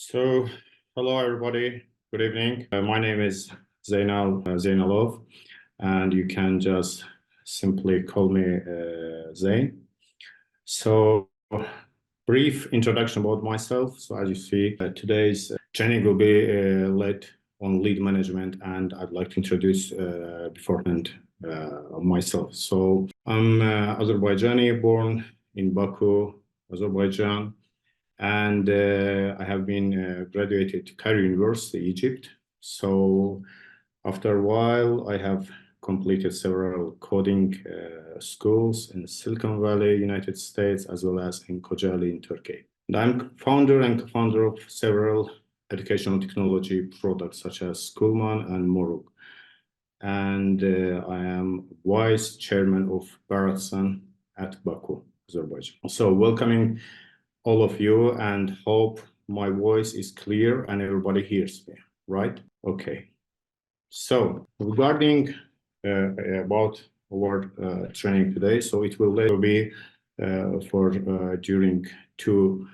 So, hello everybody. Good evening. My name is Zeynal Zeynalov, and you can just simply call me Zayn. So, brief introduction about myself. So, as you see, today's training will be led on lead management, and I'd like to introduce beforehand myself. So, I'm Azerbaijani, born in Baku, Azerbaijan. And I have been graduated Cairo University, Egypt. So after a while, I have completed several coding schools in Silicon Valley, United States, as well as in Kocaeli in Turkey. And I'm founder and co-founder of several educational technology products such as Schoolman and Morug. And I am vice chairman of Barattson at Baku, Azerbaijan. So welcoming all of you and hope my voice is clear and everybody hears me, right? Okay. So regarding about our training today, so it will be for during 2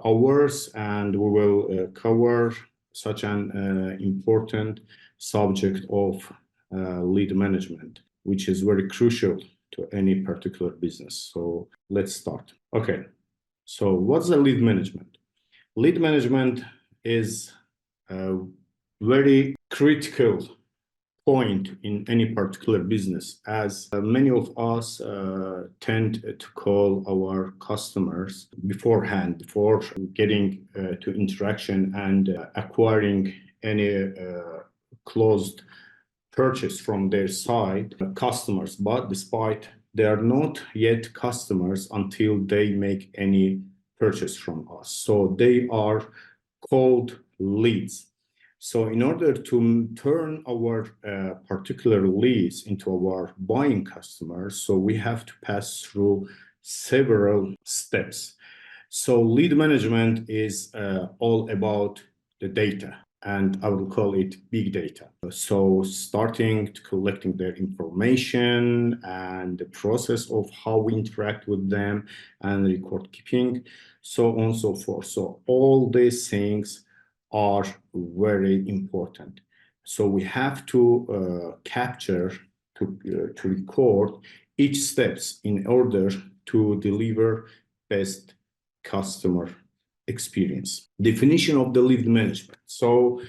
hours, and we will cover such an important subject of lead management, which is very crucial to any particular business. So let's start. Okay. So what's the lead management? Lead management is a very critical point in any particular business, as many of us tend to call our customers beforehand, before getting to interaction and acquiring any closed purchase from their side, customers, but despite they are not yet customers until they make any purchase from us. So they are called leads. So in order to turn our particular leads into our buying customers, so we have to pass through several steps. So lead management is all about the data, and I will call it big data. So starting to collecting their information and the process of how we interact with them and record keeping, so on and so forth. So all these things are very important. So we have to capture, to record each steps in order to deliver best customer experience. Definition of the lead management. So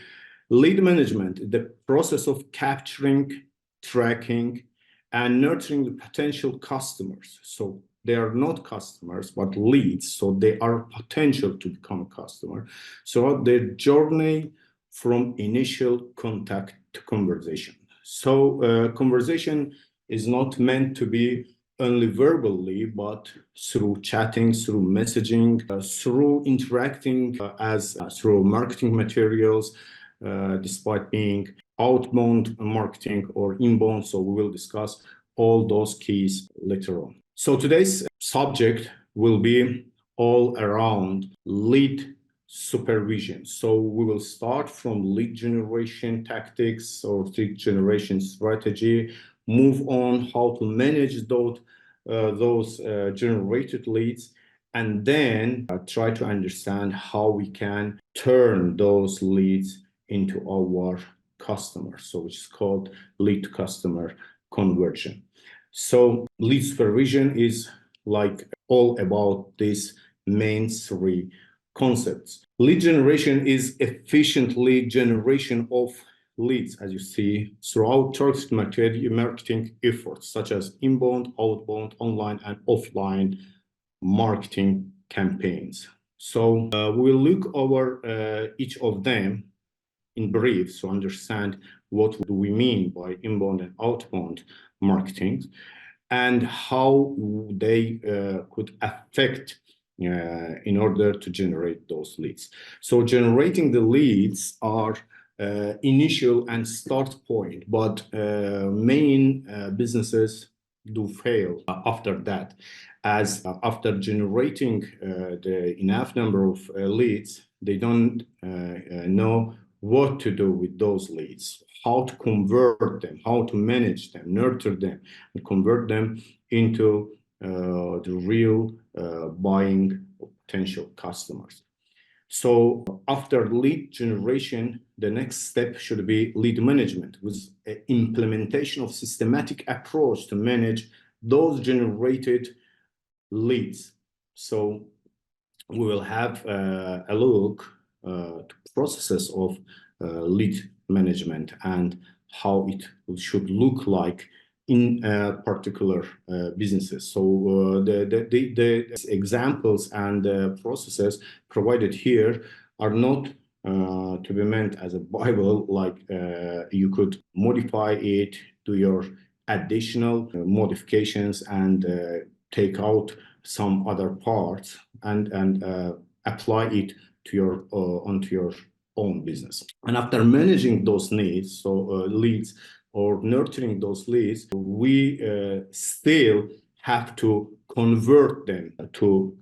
lead management, the process of capturing, tracking, and nurturing the potential customers. So they are not customers, but leads. So they are potential to become a customer. So their journey from initial contact to conversation. So conversation is not meant to be only verbally, but through chatting, through messaging, through interacting through marketing materials, despite being outbound marketing or inbound. So we will discuss all those keys later on. So today's subject will be all around lead supervision. So we will start from lead generation tactics or lead generation strategy, move on how to manage those generated leads, and then try to understand how we can turn those leads into our customers, so which is called lead to customer conversion. So lead supervision is like all about these main 3 concepts. Lead generation is efficient lead generation of leads, as you see, throughout targeted marketing efforts, such as inbound, outbound, online, and offline marketing campaigns. So we'll look over each of them in brief, so understand what do we mean by inbound and outbound marketing, and how they could affect in order to generate those leads. So generating the leads are initial and start point, but main businesses do fail after that, as after generating the enough number of leads, they don't know what to do with those leads, how to convert them, how to manage them, nurture them, and convert them into the real buying potential customers. So after lead generation, the next step should be lead management, with implementation of systematic approach to manage those generated leads. So we will have a look to processes of lead management and how it should look like in particular businesses. So the examples and processes provided here are not to be meant as a Bible, like you could modify it, do your additional modifications and take out some other parts and apply it to your onto your own business. And after managing those needs, so leads or nurturing those leads, we still have to convert them to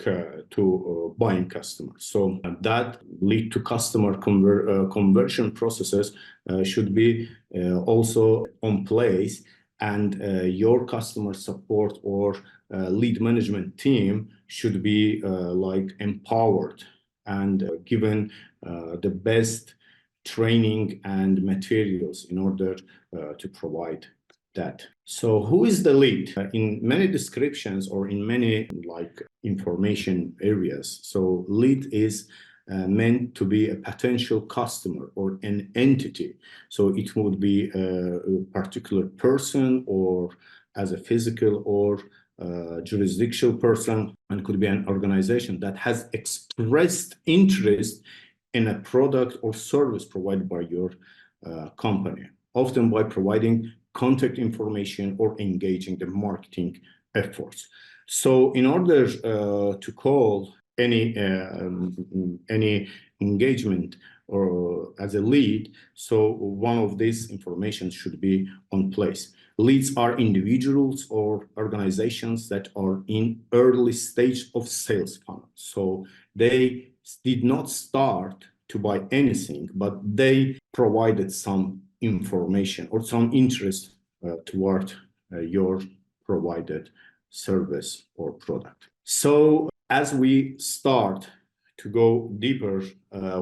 buying customers. So that lead to customer conversion processes should be also on place, and your customer support or lead management team should be like empowered and given the best training and materials in order to provide that. So who is the lead? In many descriptions or in many like information areas, so lead is meant to be a potential customer or an entity. So it would be a particular person, or as a physical or jurisdictional person, and could be an organization that has expressed interest in a product or service provided by your company, often by providing contact information or engaging the marketing efforts. So in order to call any engagement or as a lead, so one of these information should be on place. Leads are individuals or organizations that are in early stage of sales funnel. So they did not start to buy anything, but they provided some information or some interest toward your provided service or product. So as we start to go deeper,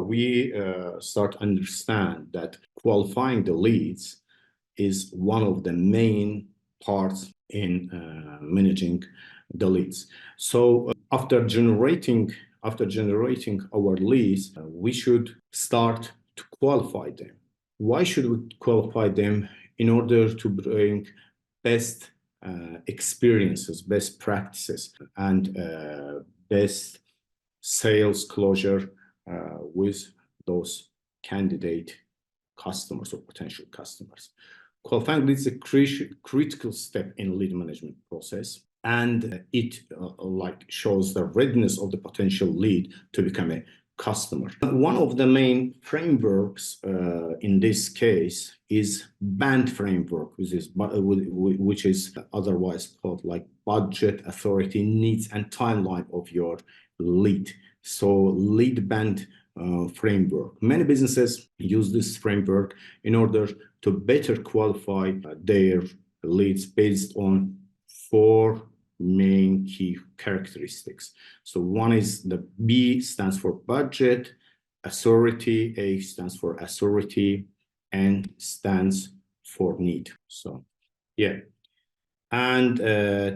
we start to understand that qualifying the leads is one of the main parts in managing the leads. So after generating our leads, we should start to qualify them. Why should we qualify them? In order to bring best experiences, best practices, and best sales closure with those candidate customers or potential customers. Qualifying leads is a critical step in lead management process, and it like shows the readiness of the potential lead to become a customer. One of the main frameworks in this case is BAND framework, which is otherwise called like budget, authority, needs, and timeline of your lead. So lead BAND framework. Many businesses use this framework in order to better qualify their leads based on 4 main key characteristics. So one is the B stands for budget, authority, A stands for authority, N stands for need. So yeah, and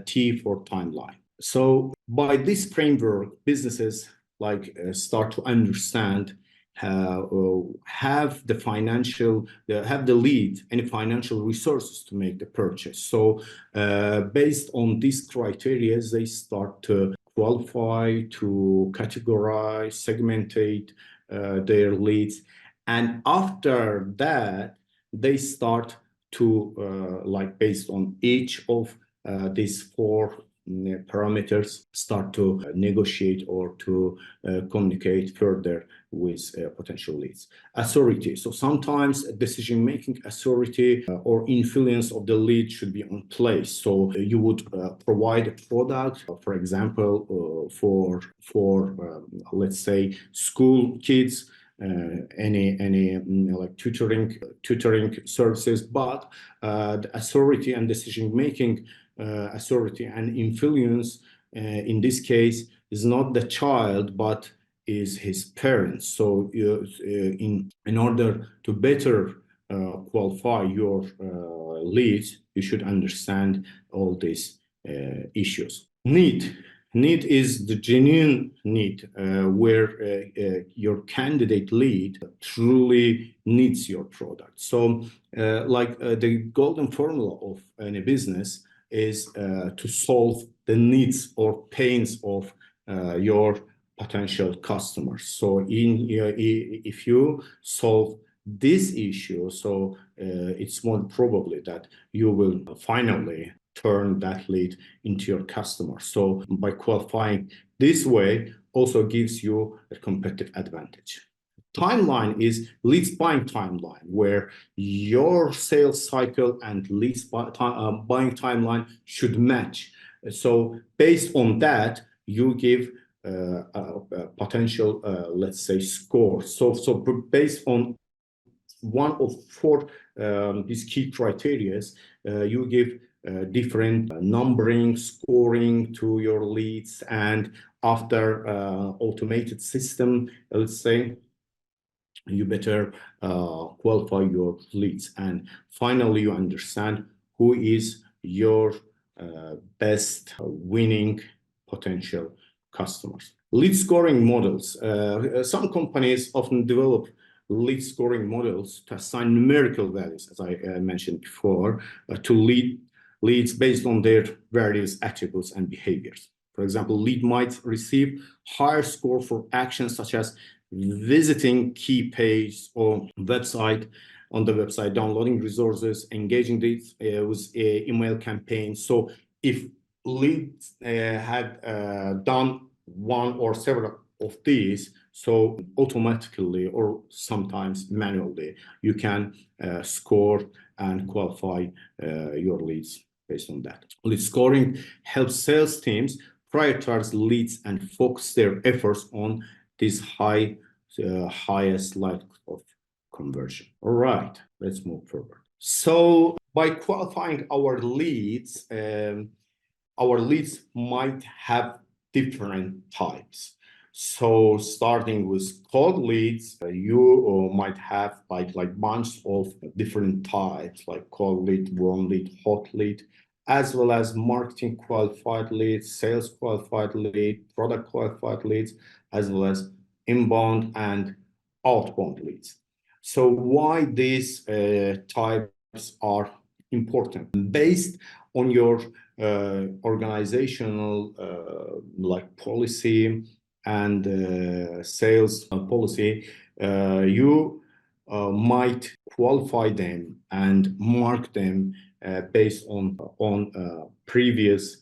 T for timeline. So by this framework, businesses like start to understand have the lead and financial resources to make the purchase. So based on these criteria, they start to qualify, to categorize, segmentate their leads, and after that they start to like based on each of these 4 parameters start to negotiate or to communicate further with potential leads. Authority. So sometimes decision-making authority or influence of the lead should be on place. So you would provide a product, for example, for let's say school kids, any like tutoring services, but the authority and decision-making authority and influence in this case is not the child, but is his parents. So in order to better qualify your leads, you should understand all these issues. Need is the genuine need where your candidate lead truly needs your product. So the golden formula of any business is to solve the needs or pains of your potential customers. So if you solve this issue, so it's more probably that you will finally turn that lead into your customer. So by qualifying this way also gives you a competitive advantage. Timeline is leads buying timeline, where your sales cycle and leads buying timeline should match. So based on that, you give a potential, let's say, score. So based on one of four these key criteria, you give different numbering, scoring to your leads, and after automated system, let's say, you better qualify your leads. And finally, you understand who is your best winning potential customers. Lead scoring models. Some companies often develop lead scoring models to assign numerical values, as I mentioned before, to leads based on their various attributes and behaviors. For example, lead might receive higher score for actions such as visiting key page or website, on the website, downloading resources, engaging with email campaigns. So if leads had done one or several of these, so automatically or sometimes manually, you can score and qualify your leads based on that. Lead scoring helps sales teams prioritize leads and focus their efforts on this highest likelihood of conversion. All right, let's move forward. So by qualifying our leads might have different types. So starting with cold leads, you might have like bunch of different types, like cold lead, warm lead, hot lead, as well as marketing qualified leads, sales qualified lead, product qualified leads, as well as inbound and outbound leads. So why these types are important? Based on your organizational policy and sales policy, you might qualify them and mark them based on previous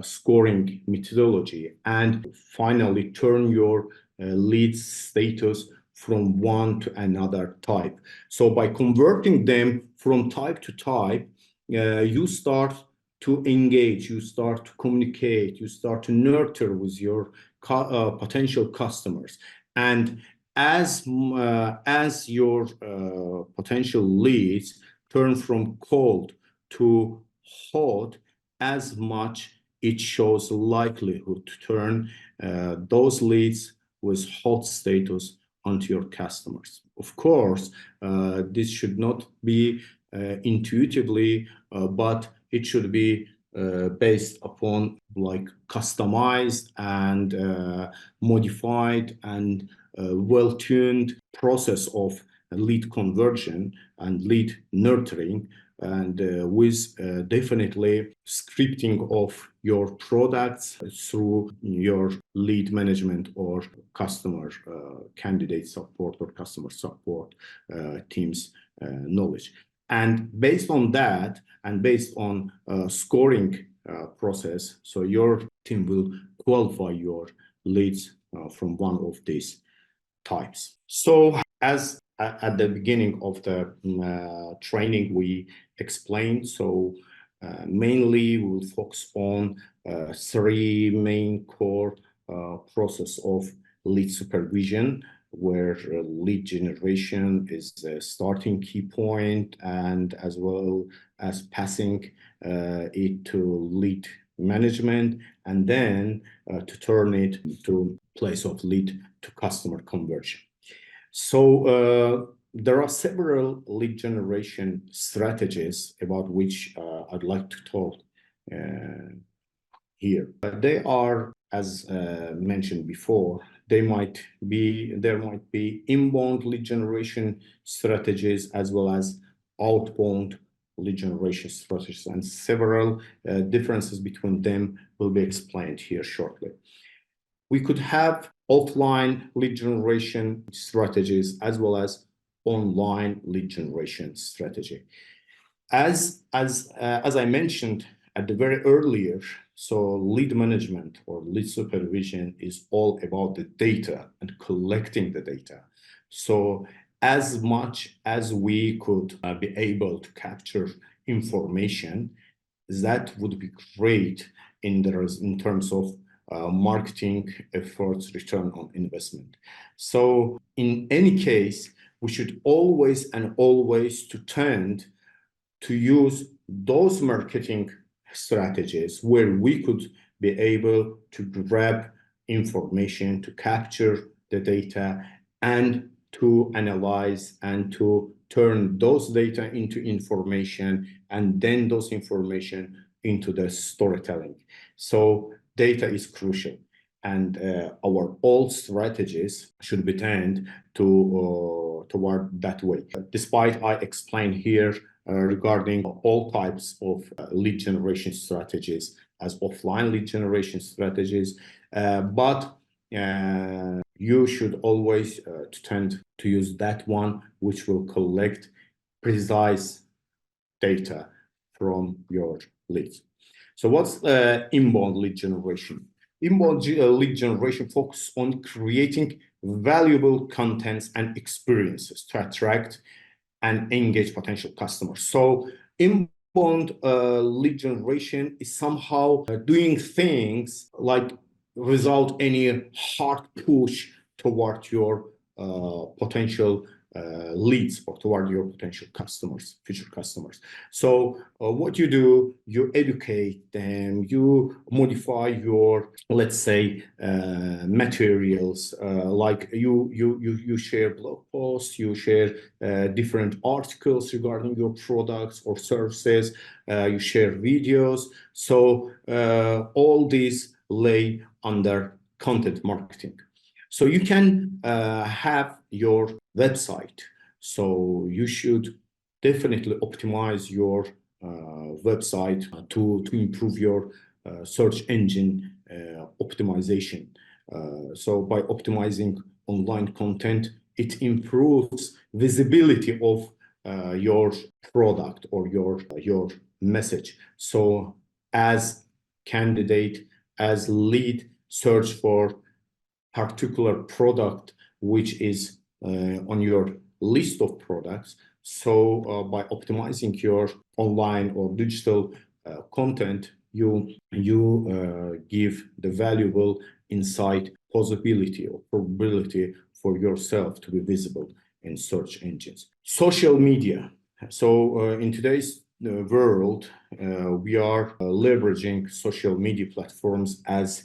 scoring methodology, and finally turn your lead status from one to another type. So by converting them from type to type, you start to engage, you start to communicate, you start to nurture with your potential customers. And as your potential leads turn from cold to hot, as much it shows likelihood to turn those leads with hot status onto your customers. Of course, this should not be intuitively, but it should be based upon customized and modified and well-tuned process of lead conversion and lead nurturing, and with definitely scripting of your products through your lead management or customer candidate support or customer support team's knowledge. And based on that, and based on scoring process, so your team will qualify your leads from one of these types. So as at the beginning of the training we explained, so mainly we'll focus on three main core process of lead supervision, where lead generation is the starting key point, and as well as passing it to lead management, and then to turn it to place of lead to customer conversion. So there are several lead generation strategies about which I'd like to talk here. They are, as mentioned before, there might be inbound lead generation strategies as well as outbound lead generation strategies, and several differences between them will be explained here shortly. We could have offline lead generation strategies as well as online lead generation strategy. As I mentioned at the very earlier, so lead management or lead supervision is all about the data and collecting the data. So as much as we could be able to capture information, that would be great in terms of marketing efforts, return on investment. So in any case, we should always to tend to use those marketing strategies where we could be able to grab information, to capture the data, and to analyze and to turn those data into information, and then those information into the storytelling. So data is crucial, and our all strategies should be turned toward that way. Despite I explained here regarding all types of lead generation strategies as offline lead generation strategies, but you should always tend to use that one which will collect precise data from your leads. So what's inbound lead generation? Inbound lead generation focuses on creating valuable contents and experiences to attract and engage potential customers. So inbound lead generation is somehow doing things like without any hard push toward your potential leads or toward your potential customers, future customers. So what you do, you educate them, you modify your, let's say, materials, like you share blog posts, you share different articles regarding your products or services, you share videos. So all these lay under content marketing. So you can have your website. So you should definitely optimize your website to improve your search engine optimization. So by optimizing online content, it improves visibility of your product or your message. So as candidate, as lead search for particular product which is on your list of products. So by optimizing your online or digital content, you give the valuable insight, possibility or probability for yourself to be visible in search engines. Social media. So in today's world, we are leveraging social media platforms as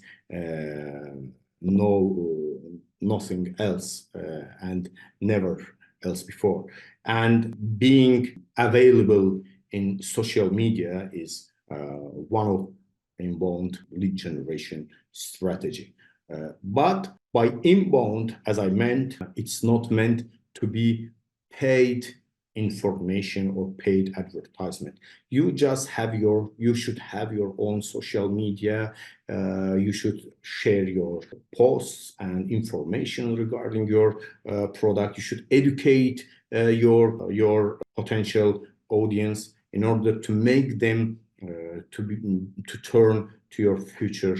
nothing else and never else before. And being available in social media is one of inbound lead generation strategy. But by inbound, as I meant, it's not meant to be paid information or paid advertisement. You should have your own social media. You should share your posts and information regarding your product. You should educate your potential audience in order to make them to turn to your future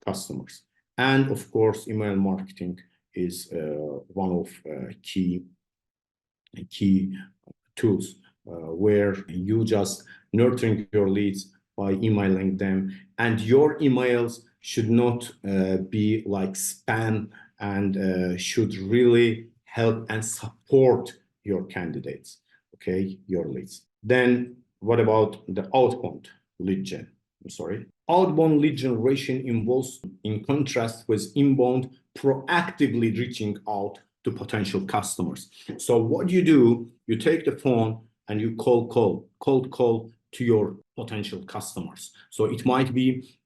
customers. And of course, email marketing is one of key tools where you just nurturing your leads by emailing them, and your emails should not be like spam, and should really help and support your candidates, okay, your leads. Then what about the outbound lead gen? Outbound lead generation involves, in contrast with inbound, proactively reaching out to potential customers. So what you do, you take the phone and you cold call to your potential customers. So it might be,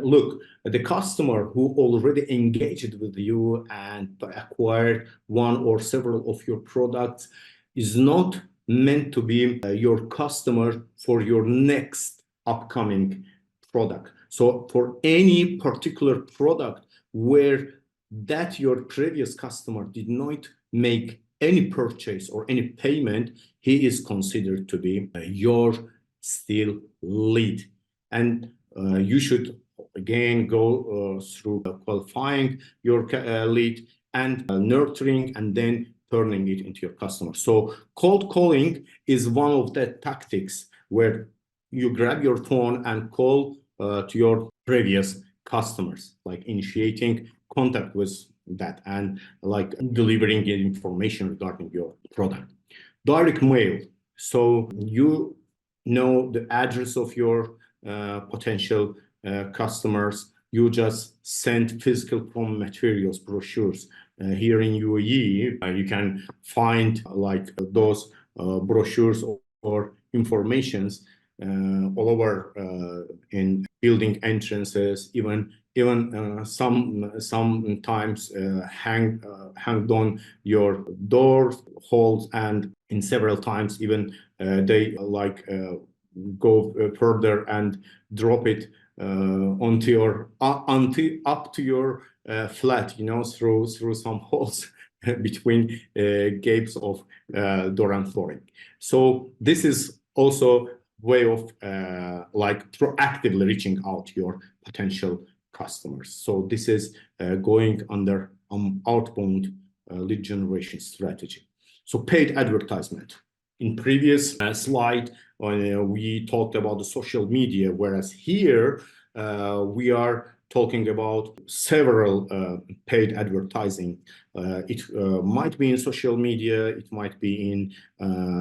look, the customer who already engaged with you and acquired one or several of your products is not meant to be your customer for your next upcoming product. So for any particular product where that your previous customer did not make any purchase or any payment, he is considered to be your still lead. And you should again go through qualifying your lead and nurturing and then turning it into your customer. So cold calling is one of the tactics where you grab your phone and call to your previous customers, like initiating contact with that and like delivering information regarding your product. Direct mail. So you know the address of your potential customers. You just send physical promo materials, brochures. Here in UAE, you can find like those brochures or informations all over in building entrances, even sometimes hang on your door holds, and in several times even they like go further and drop it onto your up to your flat, you know, through some holes between gaps of door and flooring. So this is also way of like proactively reaching out to your potential customers. So this is going under outbound lead generation strategy. So paid advertisement. In previous slide, we talked about the social media, whereas here we are talking about several paid advertising. It might be in social media, it might be in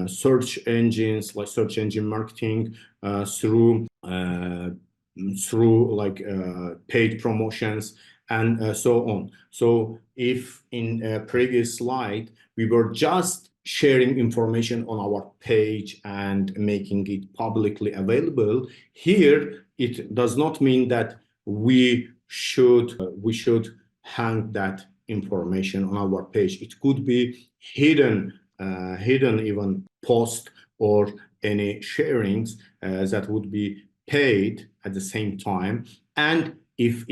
search engines, like search engine marketing, through like paid promotions and so on. So if in a previous slide we were just sharing information on our page and making it publicly available, here it does not mean that we should hang that information on our page. It could be hidden even post or any sharings that would be paid at the same time. And if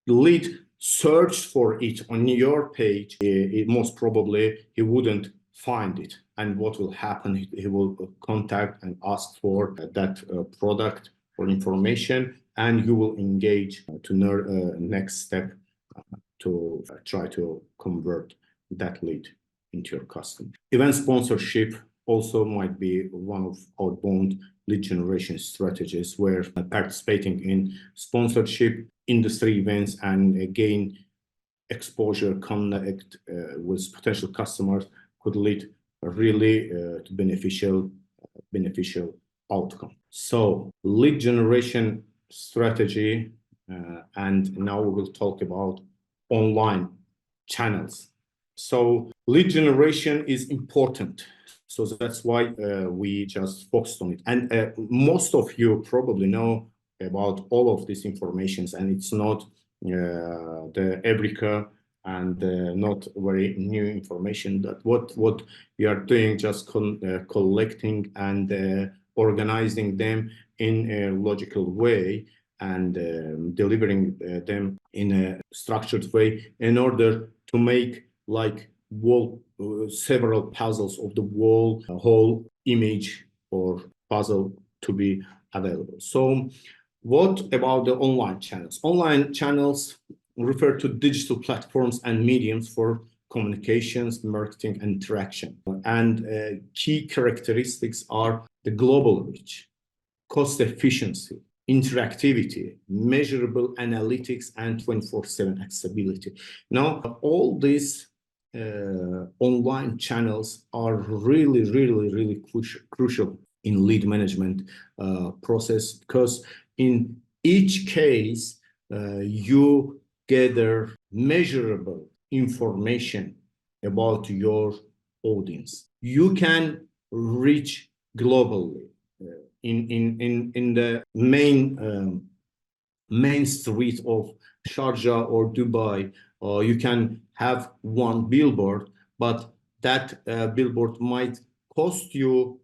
lead searched for it on your page, most probably he wouldn't find it. And what will happen, he will contact and ask for that product or information, and you will engage to next step to try to convert that lead into your customer. Event sponsorship also might be one of outbound lead generation strategies, where participating in sponsorship industry events and gain exposure, connect with potential customers could lead really to beneficial outcome. So lead generation strategy, and now we will talk about online channels. So lead generation is important. So that's why we just focused on it. And most of you probably know about all of these informations, and it's not the Eureka and not very new information. That what we are doing, just collecting and organizing them in a logical way and delivering them in a structured way in order to make like several puzzles of the whole image or puzzle to be available. So what about the online channels? Online channels refer to digital platforms and mediums for communications, marketing, and interaction. And key characteristics are the global reach, cost efficiency, interactivity, measurable analytics, and 24/7 accessibility. Now, all these online channels are really crucial in lead management process, because in each case you gather measurable information about your audience. You can reach globally in the main street of Sharjah or Dubai. You can have one billboard, but that billboard might cost you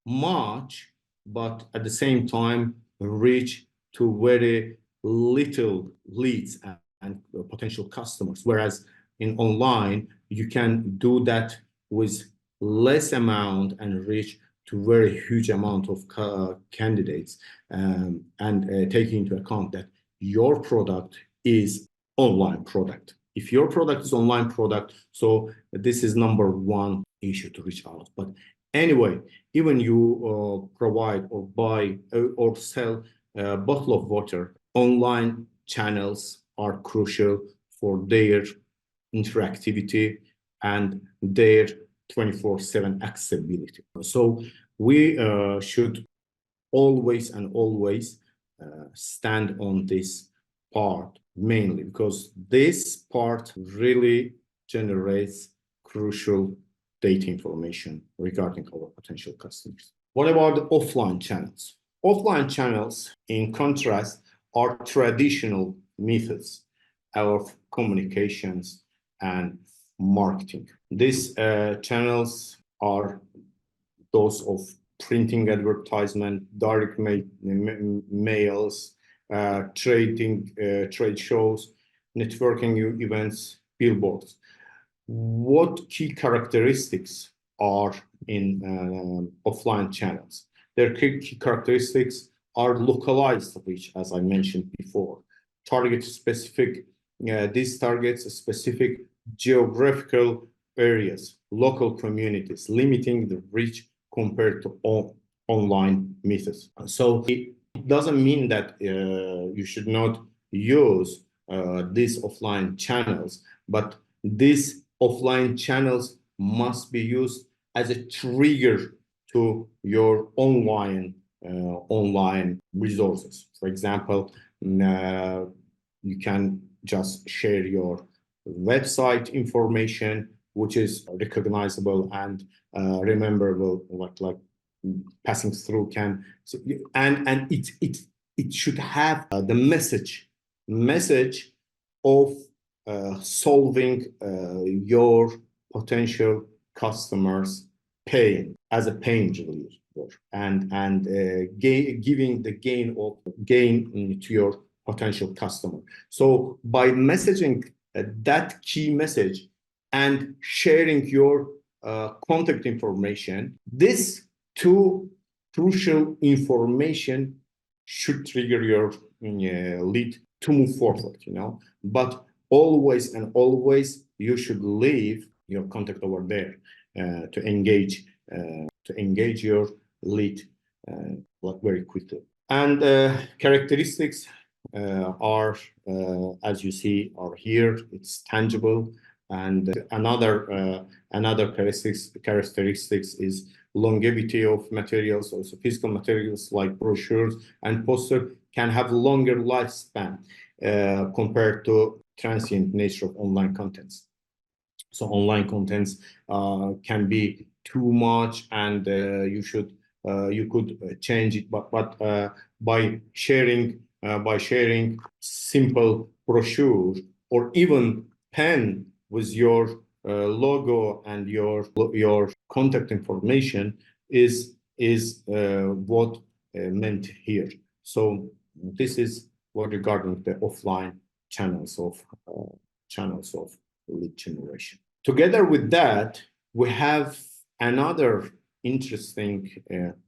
much, but at the same time reach to very little leads and potential customers. Whereas in online, you can do that with less amount and reach to very huge amount of candidates, and taking into account that your product is online product. If your product is online product, so this is number one issue to reach out. But anyway, even you provide or buy or sell a bottle of water, online channels are crucial for their interactivity and their 24/7 accessibility. So we should always stand on this part mainly, because this part really generates crucial data information regarding our potential customers. What about the offline channels? Offline channels, in contrast, are traditional methods of communications and marketing. These channels are those of printing advertisement, direct mails, trade shows, networking events, billboards. What key characteristics are in offline channels? Their key characteristics are localized reach, as I mentioned before. These targets specific geographical areas, local communities, limiting the reach compared to online methods. So it doesn't mean that you should not use these offline channels, but these offline channels must be used as a trigger to your online resources. For example, you can just share your website information, which is recognizable and rememberable, like passing through can. So, and it should have the message of solving your potential customers' pain as a pain reliever, and giving the gain to your potential customer. So by messaging that key message and sharing your contact information, this two crucial information should trigger your lead to move forward, but always you should leave your contact over there to engage your lead very quickly. And characteristics are, as you see, are here. It's tangible. And another characteristics is longevity of materials. Also, physical materials like brochures and posters can have longer lifespan compared to transient nature of online contents. So online contents can be too much, and you could change it, but by sharing simple brochure or even pen with your logo and your contact information is what meant here. So this is what regarding the offline channels of lead generation. Together with that, we have another interesting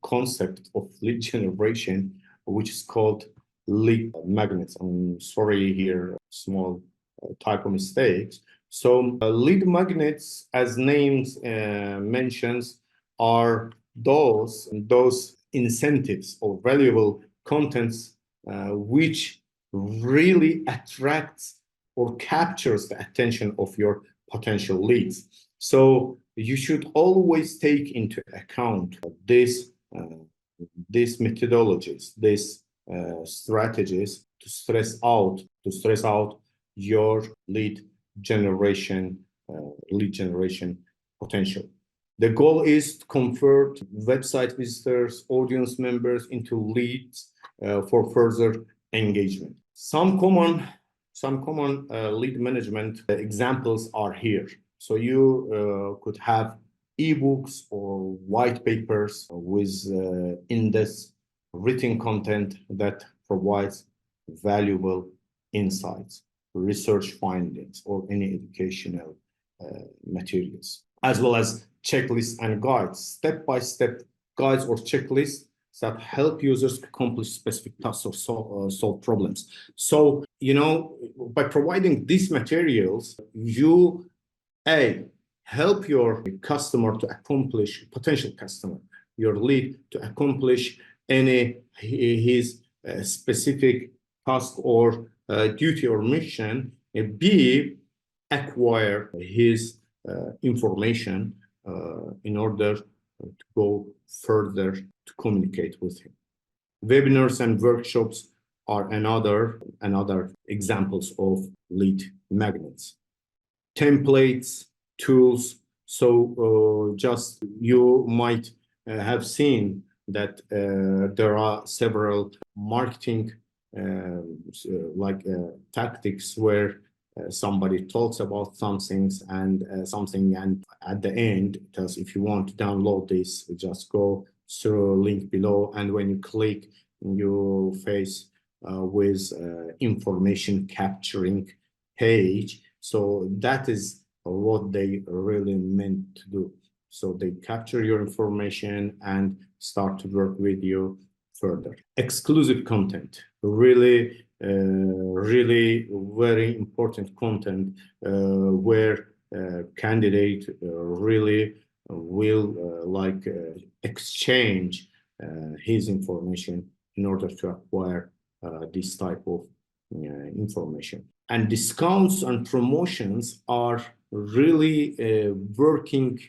concept of lead generation, which is called lead magnets. I'm sorry here, small typo mistakes. So lead magnets, as names mentions, are those incentives or valuable contents which really attracts or captures the attention of your potential leads. So you should always take into account these methodologies, these strategies to stress out your lead generation potential. The goal is to convert website visitors, audience members into leads for further engagement. Some common lead management examples are here. So you could have ebooks or white papers with in-depth written content that provides valuable insights, research findings, or any educational materials, as well as checklists and guides, step-by-step guides or checklists that help users accomplish specific tasks or solve problems. So, by providing these materials, you help your customer to accomplish, potential customer, your lead to accomplish his specific task or duty or mission. B, acquire his information in order to go further to communicate with him. Webinars and workshops are another examples of lead magnets. Templates, tools. So just you might have seen that there are several marketing tactics where somebody talks about something and at the end it tells, if you want to download this, just go through a link below, and when you click, you face with information capturing page. So that is what they really meant to do. So they capture your information and start to work with you further. Exclusive content, really very important content where candidate really will exchange his information in order to acquire this type of information. And discounts and promotions are really working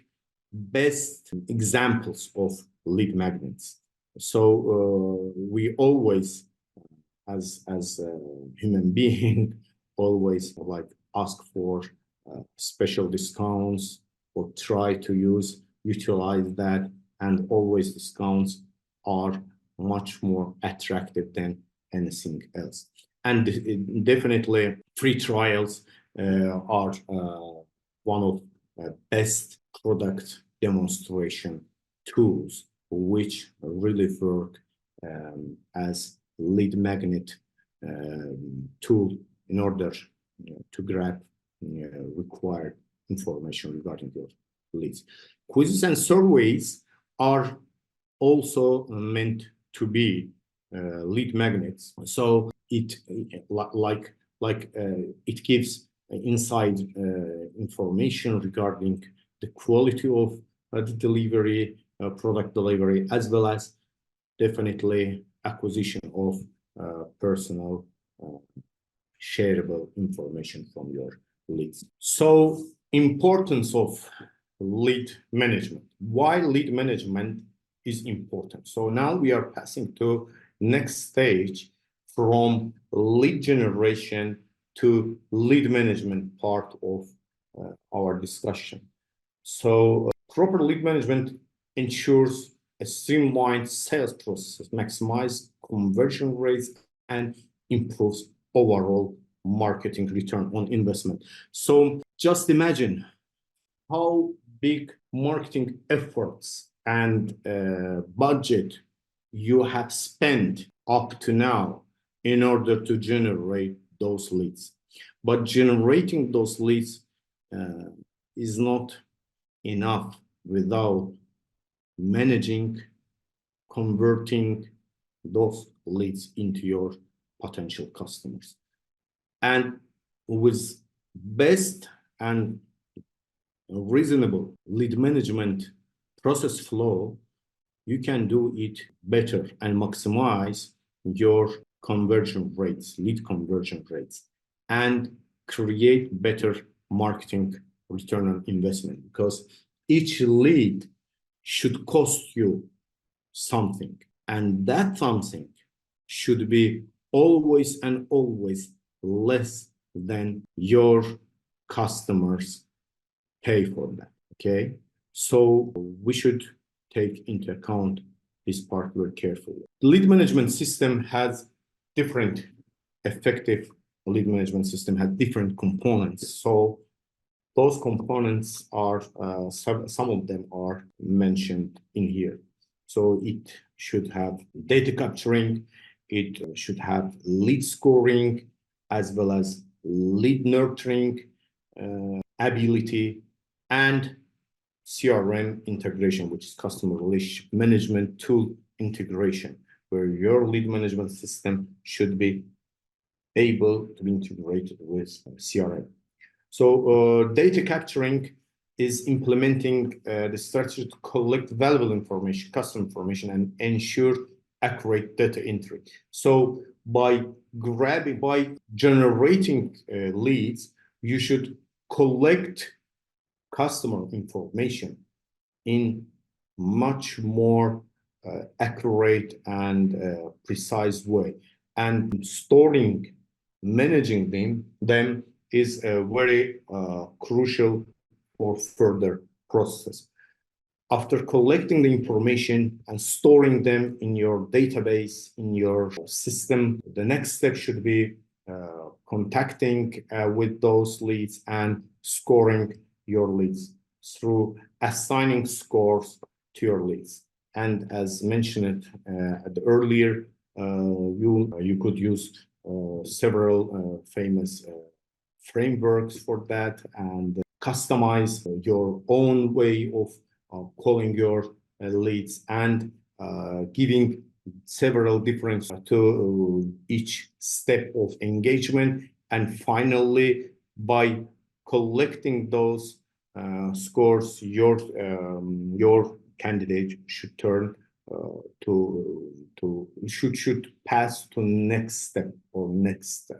best examples of lead magnets. So we always, as a human being, always ask for special discounts or try to utilize that, and always discounts are much more attractive than anything else. And definitely free trials are one of best product demonstration tools which really work as lead magnet tool in order to grab required information regarding your leads. Quizzes and surveys are also meant to be lead magnets. So it gives inside information regarding the quality of the delivery, product delivery, as well as definitely acquisition of personal shareable information from your leads. So importance of lead management. Why lead management is important? So now we are passing to next stage from lead generation to lead management part of our discussion. So proper lead management ensures a streamlined sales process, maximize conversion rates, and improves overall marketing return on investment. So just imagine how big marketing efforts and budget you have spent up to now in order to generate those leads. But generating those leads is not enough without managing, converting those leads into your potential customers. And with best and reasonable lead management process flow, you can do it better and maximize your conversion rates, lead conversion rates, and create better marketing return on investment, because each lead should cost you something, and that something should be always and always less then your customers pay for that. Okay, so we should take into account this part very carefully. The lead management system has different effective lead management system has different components. So those components are some of them are mentioned in here. So it should have data capturing, it should have lead scoring, as well as lead nurturing ability, and CRM integration, which is customer relationship management tool integration, where your lead management system should be able to be integrated with CRM. So data capturing is implementing the strategy to collect valuable information, customer information, and ensure accurate data entry. So by generating leads, you should collect customer information in much more accurate and precise way, and managing them is very crucial for further process. After collecting the information and storing them in your database, in your system, the next step should be contacting with those leads and scoring your leads through assigning scores to your leads. And as mentioned earlier, you could use several famous frameworks for that, and customize your own way of calling your leads, and giving several different to each step of engagement. And finally, by collecting those scores, your candidate should turn should pass to next step or next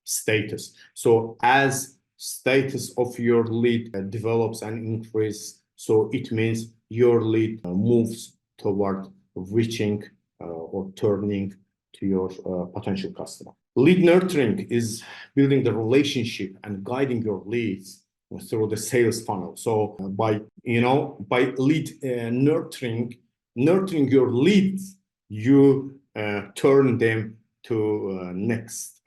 status. So as status of your lead develops and increases, so it means your lead moves toward reaching or turning to your potential customer. Lead nurturing is building the relationship and guiding your leads through the sales funnel. So by lead nurturing your leads, you turn them to next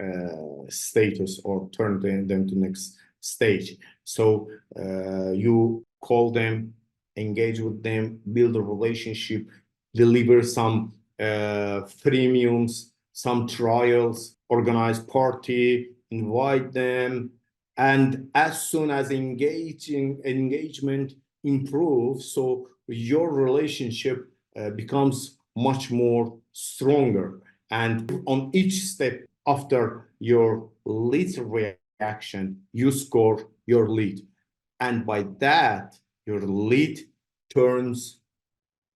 status, or turn them to next stage. So you call them, engage with them, build a relationship, deliver some freemiums, some trials, organize party, invite them, and as soon as engagement improves, so your relationship becomes much more stronger. And on each step after your lead reaction, you score your lead. And by that, your lead turns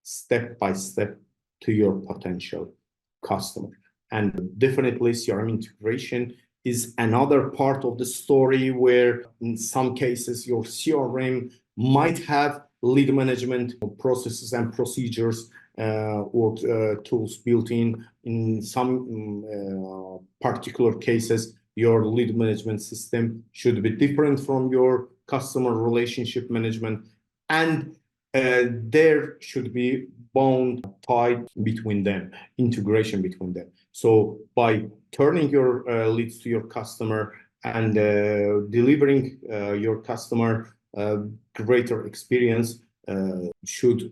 step by step to your potential customer. And definitely CRM integration is another part of the story, where in some cases your CRM might have lead management processes and procedures or tools built in. In some particular cases, your lead management system should be different from your customer relationship management, and there should be tied between them, integration between them. So by turning your leads to your customer and delivering your customer greater experience, should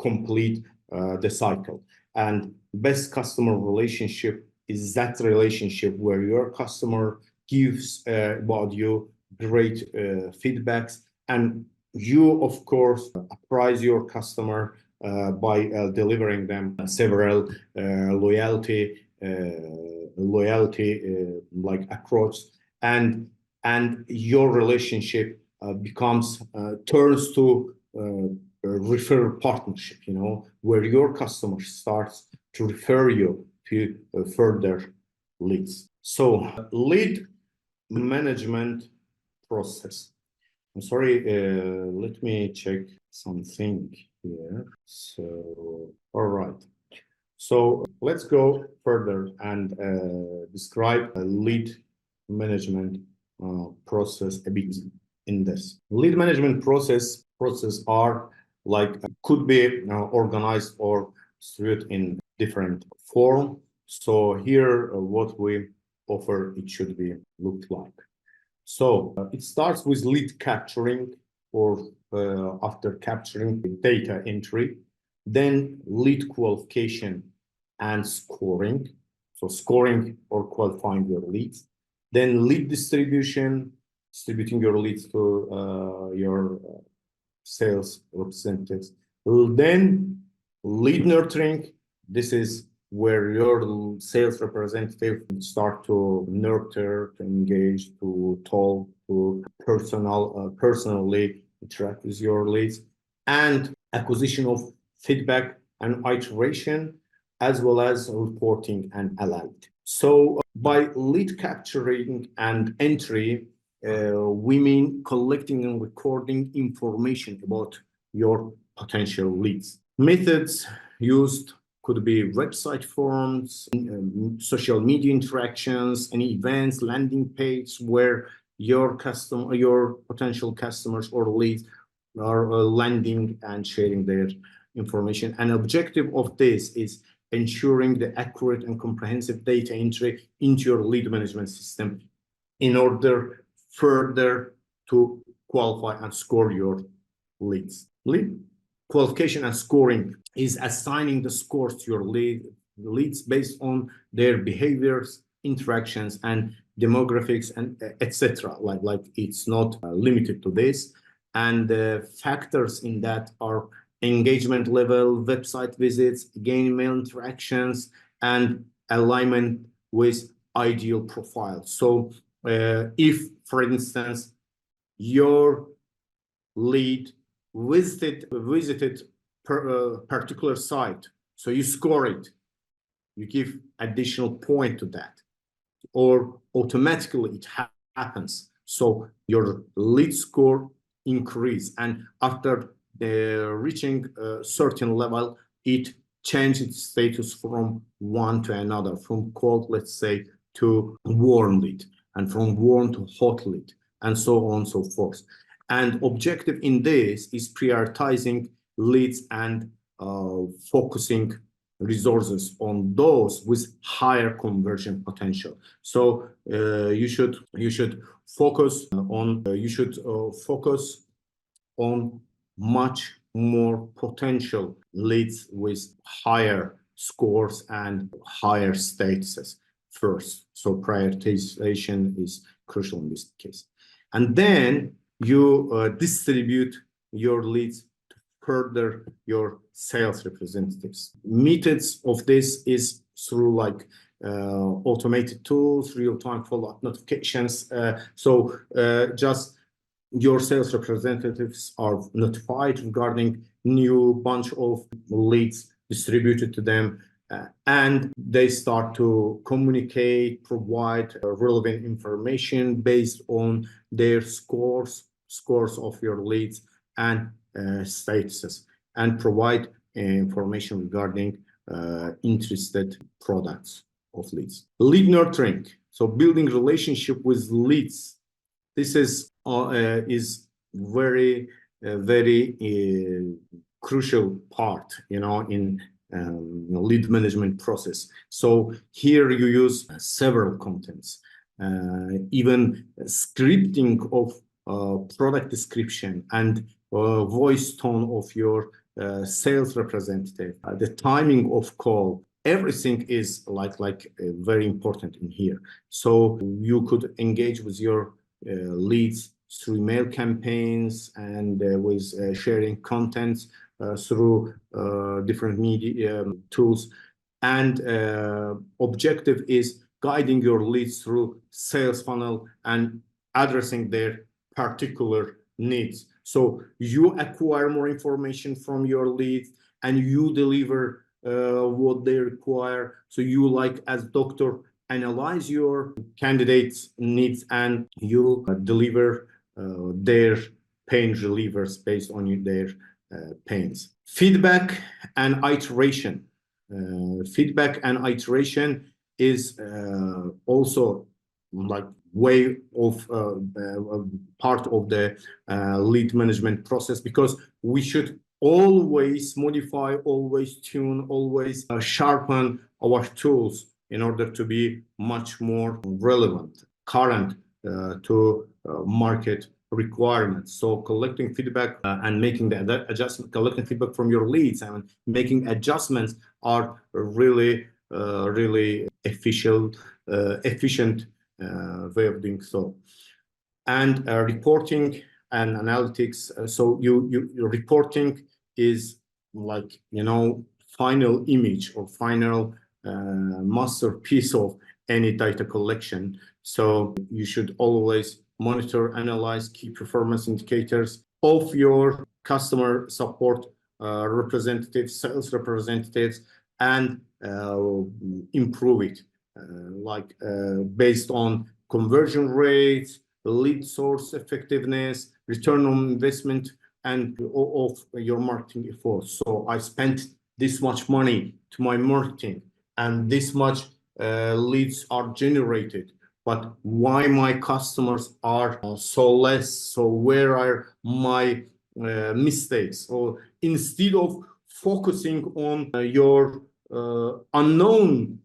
complete the cycle. And best customer relationship is that relationship where your customer gives about you great feedbacks, and you, of course, apprise your customer by delivering them several loyalty like approach, and your relationship turns to a referral partnership, where your customer starts to refer you to further leads. So lead management process. I'm sorry, let me check something here. So, all right. So let's go further and describe a lead management process a bit in this. Lead management process are like could be organized or distributed in different form. So here what we offer, it should be looked like. So it starts with lead capturing, or after capturing the data entry, then lead qualification and scoring. So scoring or qualifying your leads, then lead distribution, distributing your leads to your sales representatives, then lead nurturing. This is where your sales representative start to nurture, to engage, to talk, to personally interact with your leads, and acquisition of feedback and iteration, as well as reporting and allied. So by lead capturing and entry, we mean collecting and recording information about your potential leads. Methods used could be website forms, social media interactions, any events, landing page where your potential customers or leads are landing and sharing their information. An objective of this is ensuring the accurate and comprehensive data entry into your lead management system in order further to qualify and score your leads. Lead qualification and scoring is assigning the scores to your leads based on their behaviors, interactions, and demographics, and etc. Like it's not limited to this. And the factors in that are engagement level, website visits, again, email interactions, and alignment with ideal profile. So if, for instance, your lead visited particular site, so you score it, you give additional point to that, or automatically it happens. So your lead score increase, and after reaching a certain level, it changes its status from one to another, from cold, let's say, to warm lead, and from warm to hot lead, and so on and so forth. And objective in this is prioritizing leads and focusing resources on those with higher conversion potential. So you should focus on much more potential leads with higher scores and higher statuses first. So prioritization is crucial in this case. And then you distribute your leads to further your sales representatives. Methods of this is through like automated tools, real-time follow-up notifications. So just your sales representatives are notified regarding new bunch of leads distributed to them, and they start to communicate, provide relevant information based on their scores of your leads and statuses, and provide information regarding interested products of leads. Lead nurturing, so building relationship with leads. This is very crucial part, in lead management process. So here you use several contents, even scripting of product description and voice tone of your sales representative, the timing of call, everything is like very important in here. So you could engage with your leads through email campaigns and with sharing contents through different media tools. And objective is guiding your leads through sales funnel and addressing their particular needs. So you acquire more information from your leads and you deliver what they require. So you, like as doctor, analyze your candidates' needs and you deliver their pain relievers based on their pains. Feedback and iteration. Feedback and iteration is also like way of part of the lead management process, because we should always modify, always tune, always sharpen our tools in order to be much more relevant, current to market requirements. So collecting feedback and making the adjustment, collecting feedback from your leads and making adjustments are really efficient way of doing so. And reporting and analytics. So your reporting is like, you know, final image or final masterpiece of any data collection. So you should always monitor, analyze key performance indicators of your customer support representatives, sales representatives, and improve it, based on conversion rates, lead source effectiveness, return on investment, and of your marketing efforts. So I spent this much money to my marketing, and this much leads are generated. But why my customers are so less? So where are my mistakes? Or instead of focusing on your unknown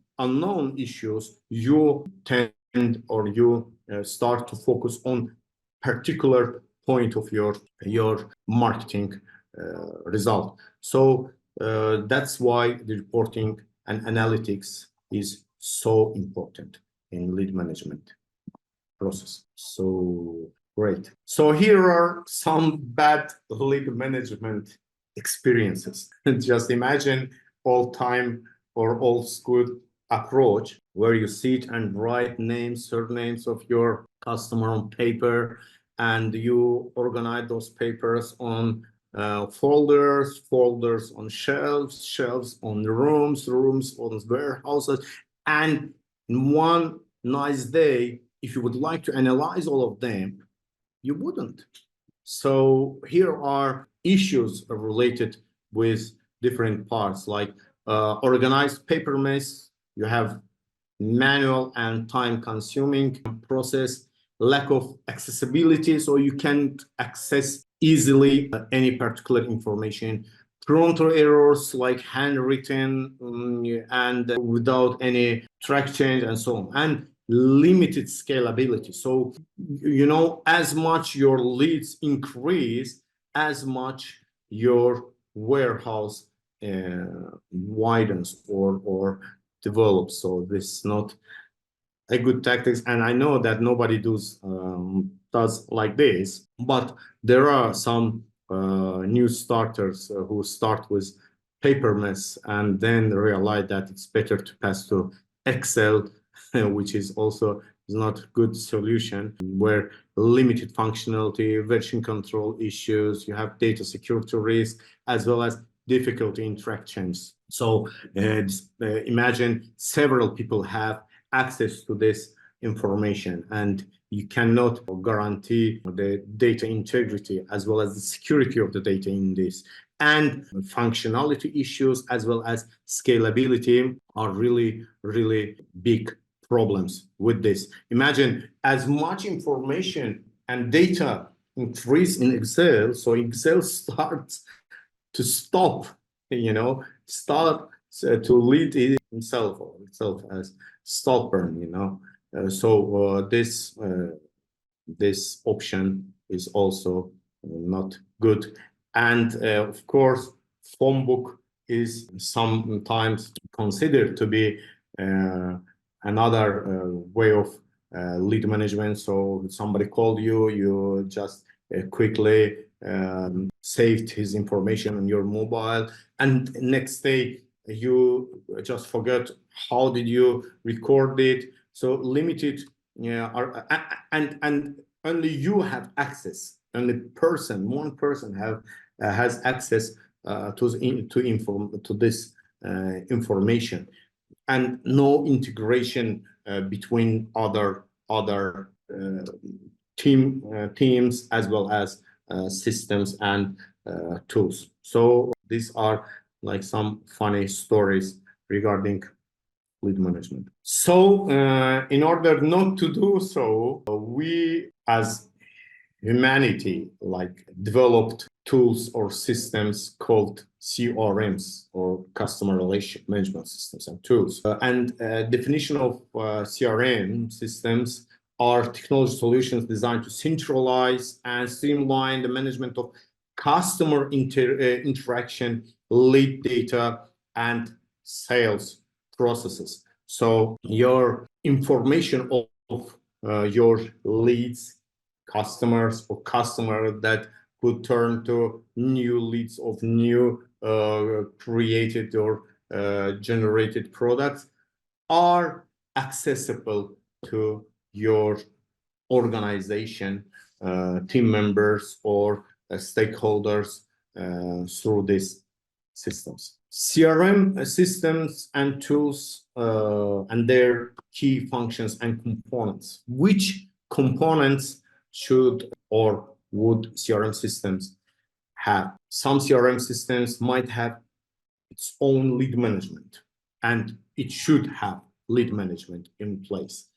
issues, you tend or you start to focus on particular point of your marketing result. So that's why the reporting and analytics is so important in lead management process. So great. So here are some bad lead management experiences. Just imagine old time or old school approach where you sit and write names, surnames of your customer on paper, and you organize those papers on folders on shelves on rooms on warehouses. And one nice day, if you would like to analyze all of them, you wouldn't. So here are issues related with different parts, like organized paper mess. You have manual and time-consuming process, lack of accessibility, so you can't access easily any particular information, pronto errors like handwritten and without any track change and so on, and limited scalability. So, you know, as much your leads increase, as much your warehouse widens or develops. So this is not a good tactics, and I know that nobody does like this, but there are some new starters who start with paper mess and then realize that it's better to pass to Excel, which is also not a good solution, where limited functionality, version control issues, you have data security risk, as well as difficulty in track change. So imagine several people have access to this information, and you cannot guarantee the data integrity as well as the security of the data in this. And functionality issues as well as scalability are really big problems with this. Imagine as much information and data increase in Excel, so Excel starts to stop, you know, start to lead itself as stop burn, you know. This option is also not good. And of course, phone book is sometimes considered to be another way of lead management. So somebody called you, you just quickly saved his information on your mobile, and next day you just forget how did you record it. So limited, and only you have access. Only one person has access to this information, and no integration between other teams as well as systems and tools. So these are like some funny stories regarding lead management. So in order not to do so, we as humanity developed tools or systems called CRMs, or customer relation management systems and tools. Definition of CRM systems are technology solutions designed to centralize and streamline the management of customer interaction, lead data, and sales processes. So your information of your leads, customers, or customer that could turn to new leads of new created or generated products are accessible to your organization, team members, or stakeholders through these systems. CRM systems and tools and their key functions and components. Which components should or would CRM systems have? Some CRM systems might have its own lead management, and it should have lead management in place.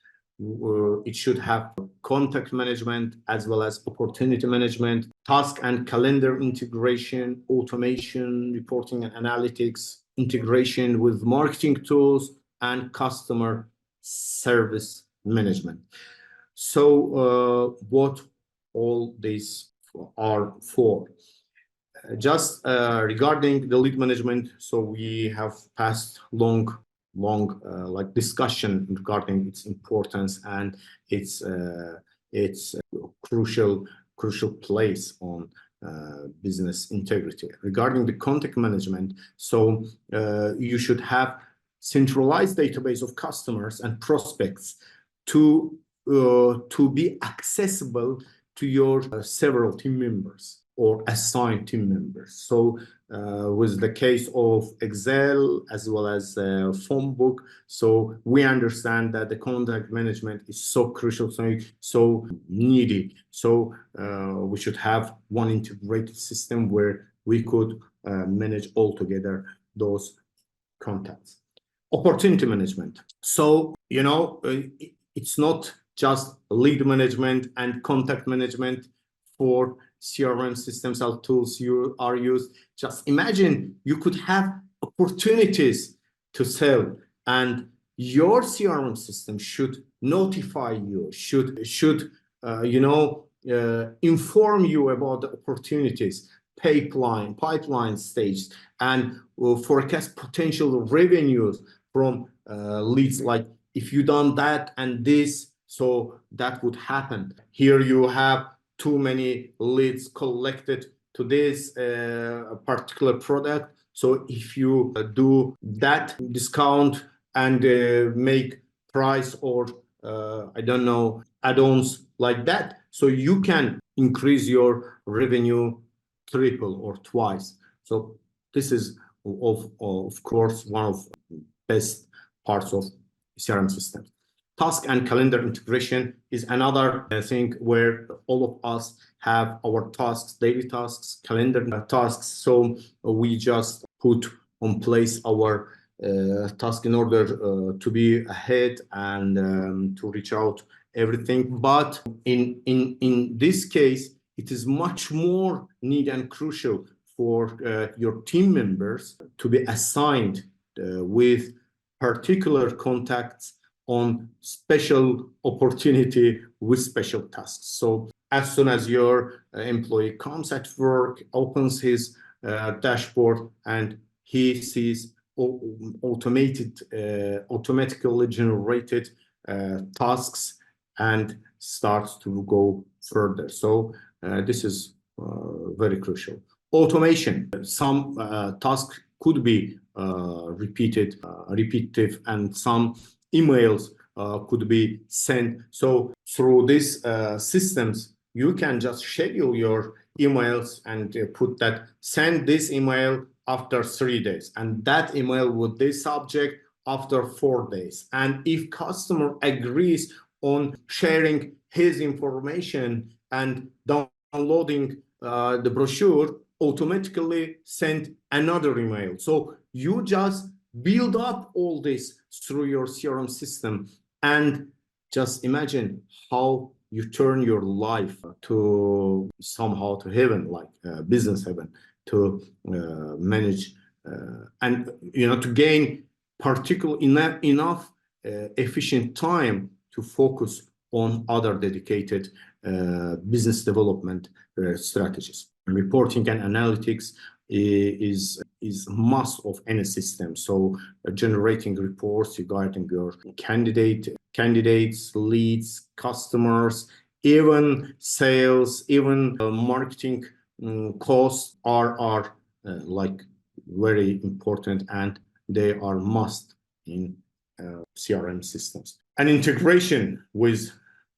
It should have contact management as well as opportunity management, task and calendar integration, automation, reporting and analytics, integration with marketing tools, and customer service management. So what all these are for? Just regarding the lead management, so we have passed long discussion regarding its importance and its crucial place on business integrity. Regarding the contact management, so you should have centralized database of customers and prospects to be accessible to your several team members or assigned team members. So with the case of Excel as well as phone book, so we understand that the contact management is so crucial, so needy. So we should have one integrated system where we could manage altogether those contacts. Opportunity management. So, it's not just lead management and contact management for CRM systems or tools you are used. Just imagine you could have opportunities to sell, and your CRM system should notify you, should inform you about the opportunities, pipeline stage, and forecast potential revenues from leads. Like if you done that and this, so that would happen. Here you have too many leads collected to this particular product. So if you do that discount and make price or add-ons like that, so you can increase your revenue triple or twice. So this is of course one of the best parts of CRM systems. Task and calendar integration is another thing where all of us have our tasks, daily tasks, calendar tasks. So we just put on place our task in order to be ahead and to reach out everything. But in this case, it is much more needed and crucial for your team members to be assigned with particular contacts on special opportunity with special tasks. So as soon as your employee comes at work, opens his dashboard, and he sees automatically generated tasks and starts to go further. So this is very crucial. Automation. Some tasks could be repetitive, and some emails could be sent. So through these systems, you can just schedule your emails and put that send this email after 3 days, and that email with this subject after 4 days. And if customer agrees on sharing his information and downloading the brochure, automatically send another email. So you just build up all this through your CRM system, and just imagine how you turn your life to somehow to heaven, like business heaven, to manage and to gain enough efficient time to focus on other dedicated business development strategies. Reporting and analytics is must of any system. So generating reports regarding your candidates, leads, customers, even sales, even marketing costs are like very important, and they are must in CRM systems. And integration with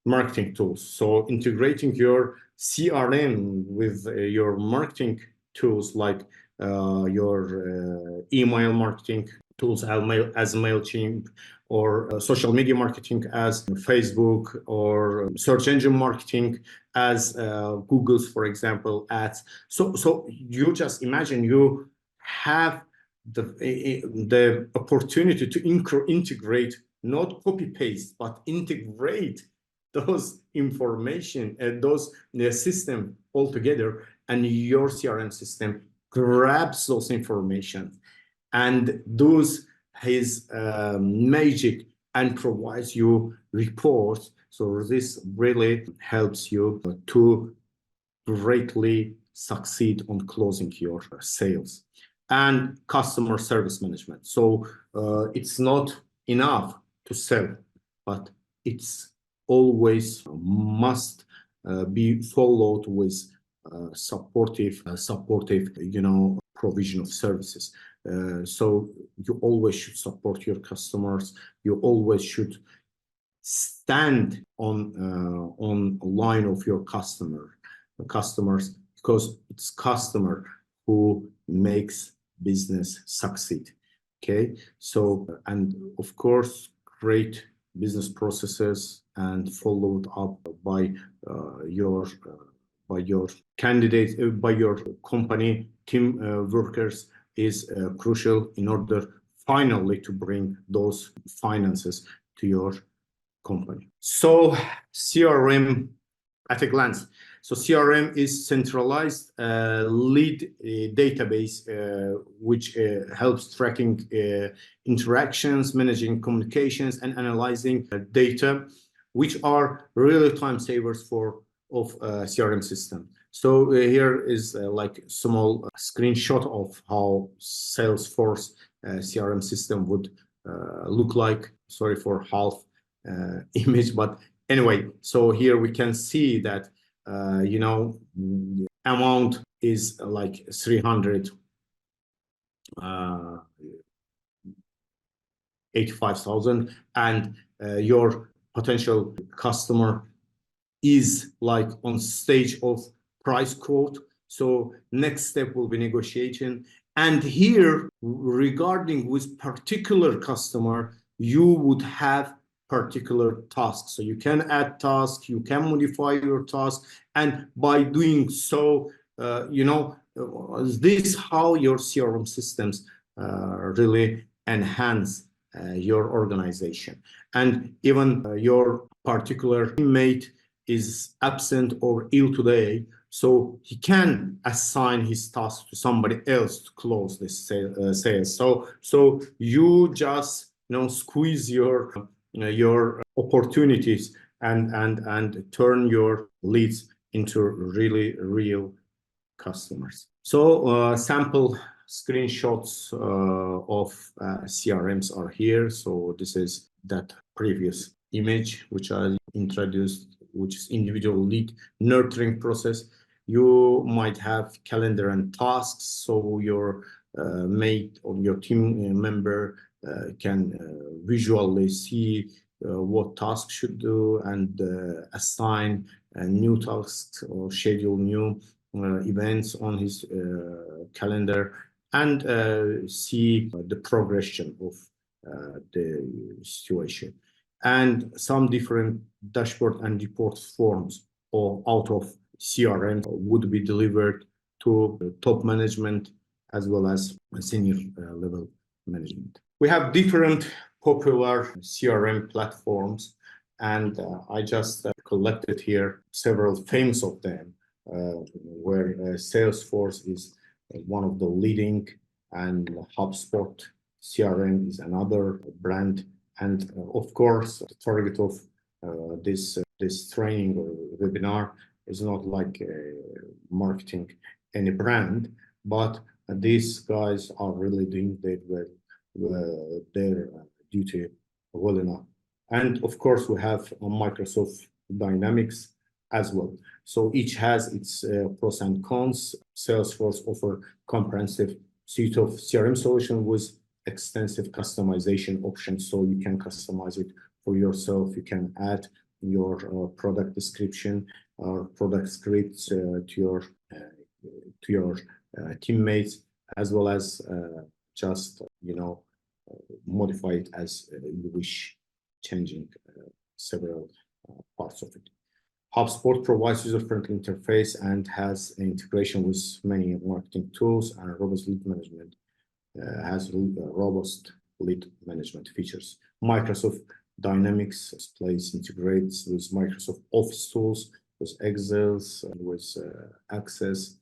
marketing tools. So integrating your CRM with your marketing tools, like your email marketing tools as MailChimp, or social media marketing as Facebook, or search engine marketing as Google's, for example, ads. So you just imagine you have the opportunity to integrate, not copy paste, but integrate those information and those system all together, and your CRM system grabs those information and does his magic and provides you reports. So this really helps you to greatly succeed on closing your sales. And customer service management. So it's not enough to sell, but it's always must be followed with supportive provision of services. So you always should support your customers. You always should stand on line of your customers, because it's customer who makes business succeed. Okay, so, and of course, great business processes and followed up by your candidates, by your company team workers is crucial in order finally to bring those finances to your company. So CRM at a glance. So CRM is centralized lead database, which helps tracking interactions, managing communications, and analyzing data, which are really time savers of CRM system. So here is like small screenshot of how Salesforce CRM system would look like. Sorry for half image, but anyway, so here we can see that amount is like 385,000, and your potential customer is like on stage of price quote. So next step will be negotiation. And here, regarding with particular customer, you would have particular tasks. So you can add tasks, you can modify your task, and by doing so, this how your CRM systems really enhance your organization. And even your particular teammate is absent or ill today, so he can assign his task to somebody else to close this sales. So you just squeeze your opportunities and turn your leads into really real customers. So sample screenshots of CRMs are here. So this is that previous image which I introduced, which is individual lead nurturing process. You might have calendar and tasks, so your mate or your team member can visually see what tasks should do, and assign new tasks or schedule new events on his calendar, and see the progression of the situation. And some different dashboard and report forms or out of CRM would be delivered to top management as well as senior level management. We have different popular CRM platforms, and I just collected here several famous of them, where Salesforce is one of the leading, and HubSpot CRM is another brand. And of course, the target of this training or webinar is not like marketing any brand, but these guys are really doing their duty well enough. And of course, we have Microsoft Dynamics as well. So each has its pros and cons. Salesforce offers comprehensive suite of CRM solutions with extensive customization options, so you can customize it for yourself. You can add your product description or product scripts to your teammates, as well as just modify it as you wish, changing several parts of it. HubSpot provides user-friendly interface and has integration with many marketing tools, and robust lead management has robust lead management features. Microsoft Dynamics displays integrates with Microsoft Office tools, with Excel, with Access,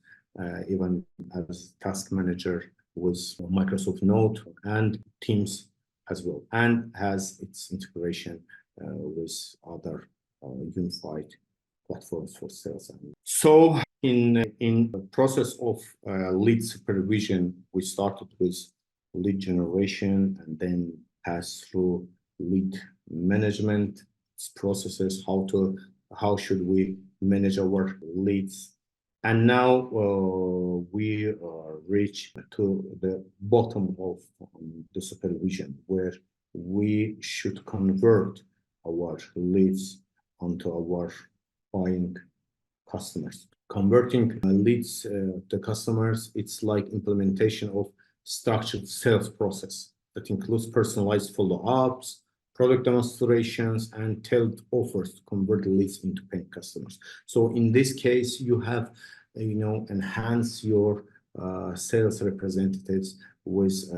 even as task manager with Microsoft Note and Teams as well, and has its integration with other unified platforms for sales. So in the process of lead supervision, we started with lead generation and then passed through lead management processes, how should we manage our leads. And now we reach to the bottom of the supervision, where we should convert our leads onto our buying customers. Converting leads to customers, it's like implementation of structured sales process that includes personalized follow-ups, product demonstrations, and tailored offers to convert leads into paying customers. So in this case, you have, enhance your sales representatives with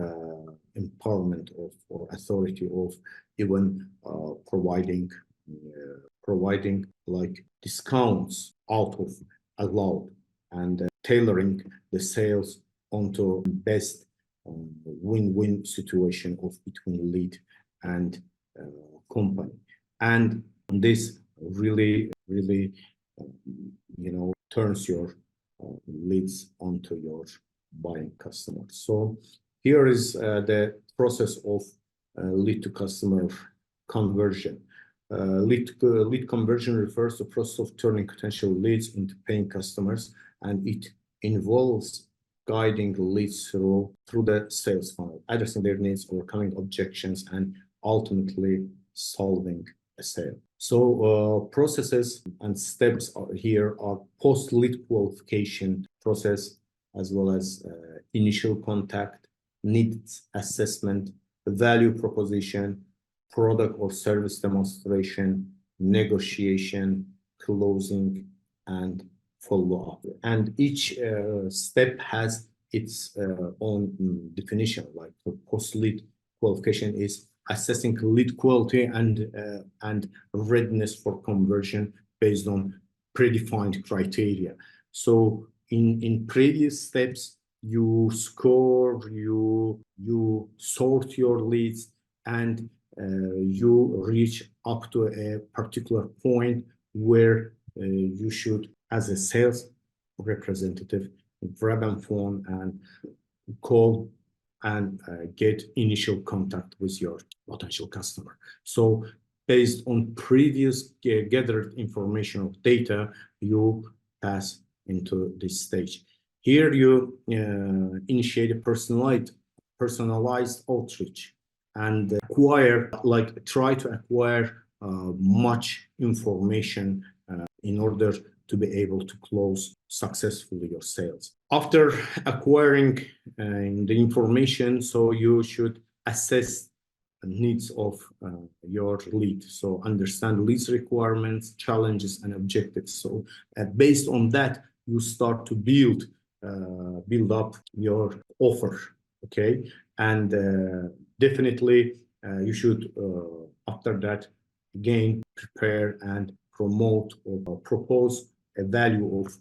empowerment of or authority of even providing like discounts out of allowed, and tailoring the sales onto best win-win situation of between lead and company. And this really turns your leads onto your buying customers. So here is the process of lead to customer conversion. Lead conversion refers to the process of turning potential leads into paying customers, and it involves guiding leads through the sales funnel, addressing their needs, overcoming objections, and ultimately solving a sale. So processes and steps here are post-lead qualification process, as well as initial contact, needs assessment, value proposition, product or service demonstration, negotiation, closing, and follow-up. And each step has its own definition. Like the post-lead qualification is assessing lead quality and readiness for conversion based on predefined criteria. So in previous steps, you score, you sort your leads, and you reach up to a particular point where you should, as a sales representative, grab a phone and call and get initial contact with your potential customer. So based on previous gathered information of data, you pass into this stage. Here you initiate a personalized outreach and try to acquire much information in order to be able to close successfully your sales. After acquiring the information, so you should assess the needs of your lead. So understand leads requirements, challenges, and objectives. So based on that, you start to build up your offer okay? And definitely you should, after that, again, prepare and promote or propose a value of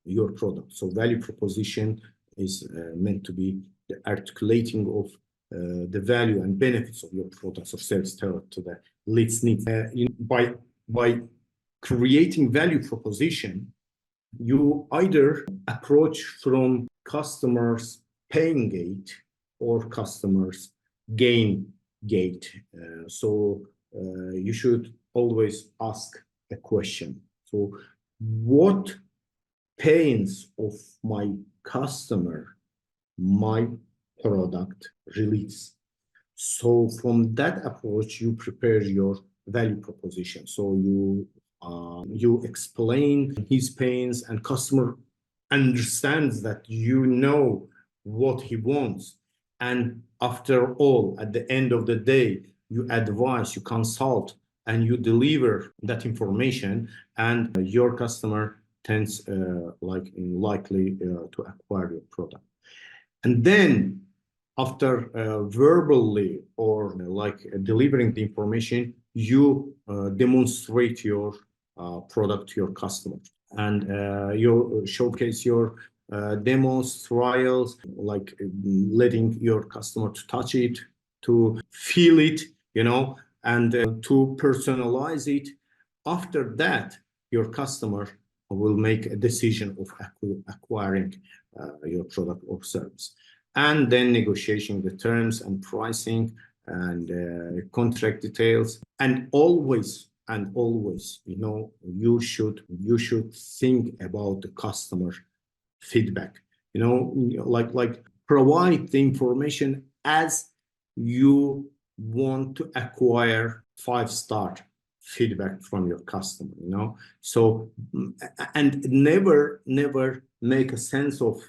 your product. So value proposition is meant to be the articulating of the value and benefits of your products or service to the leads needs. By creating value proposition, you either approach from customers paying gate or customers gain gate. So you should always ask a question. So what pains of my customer my product release? So from that approach, you prepare your value proposition. So you explain his pains, and customer understands that you know what he wants. And after all, at the end of the day, you advise, you consult, and you deliver that information, and your customer tends likely to acquire your product. And then after verbally or delivering the information, you demonstrate your product to your customer, and you showcase your demos, trials, like letting your customer to touch it, to feel it, and to personalize it. After that, your customer will make a decision of acquiring your product or service, and then negotiating the terms and pricing and contract details. And always, you should think about the customer feedback. Like provide the information as you want to acquire 5-star feedback from your customer. So and never make a sense of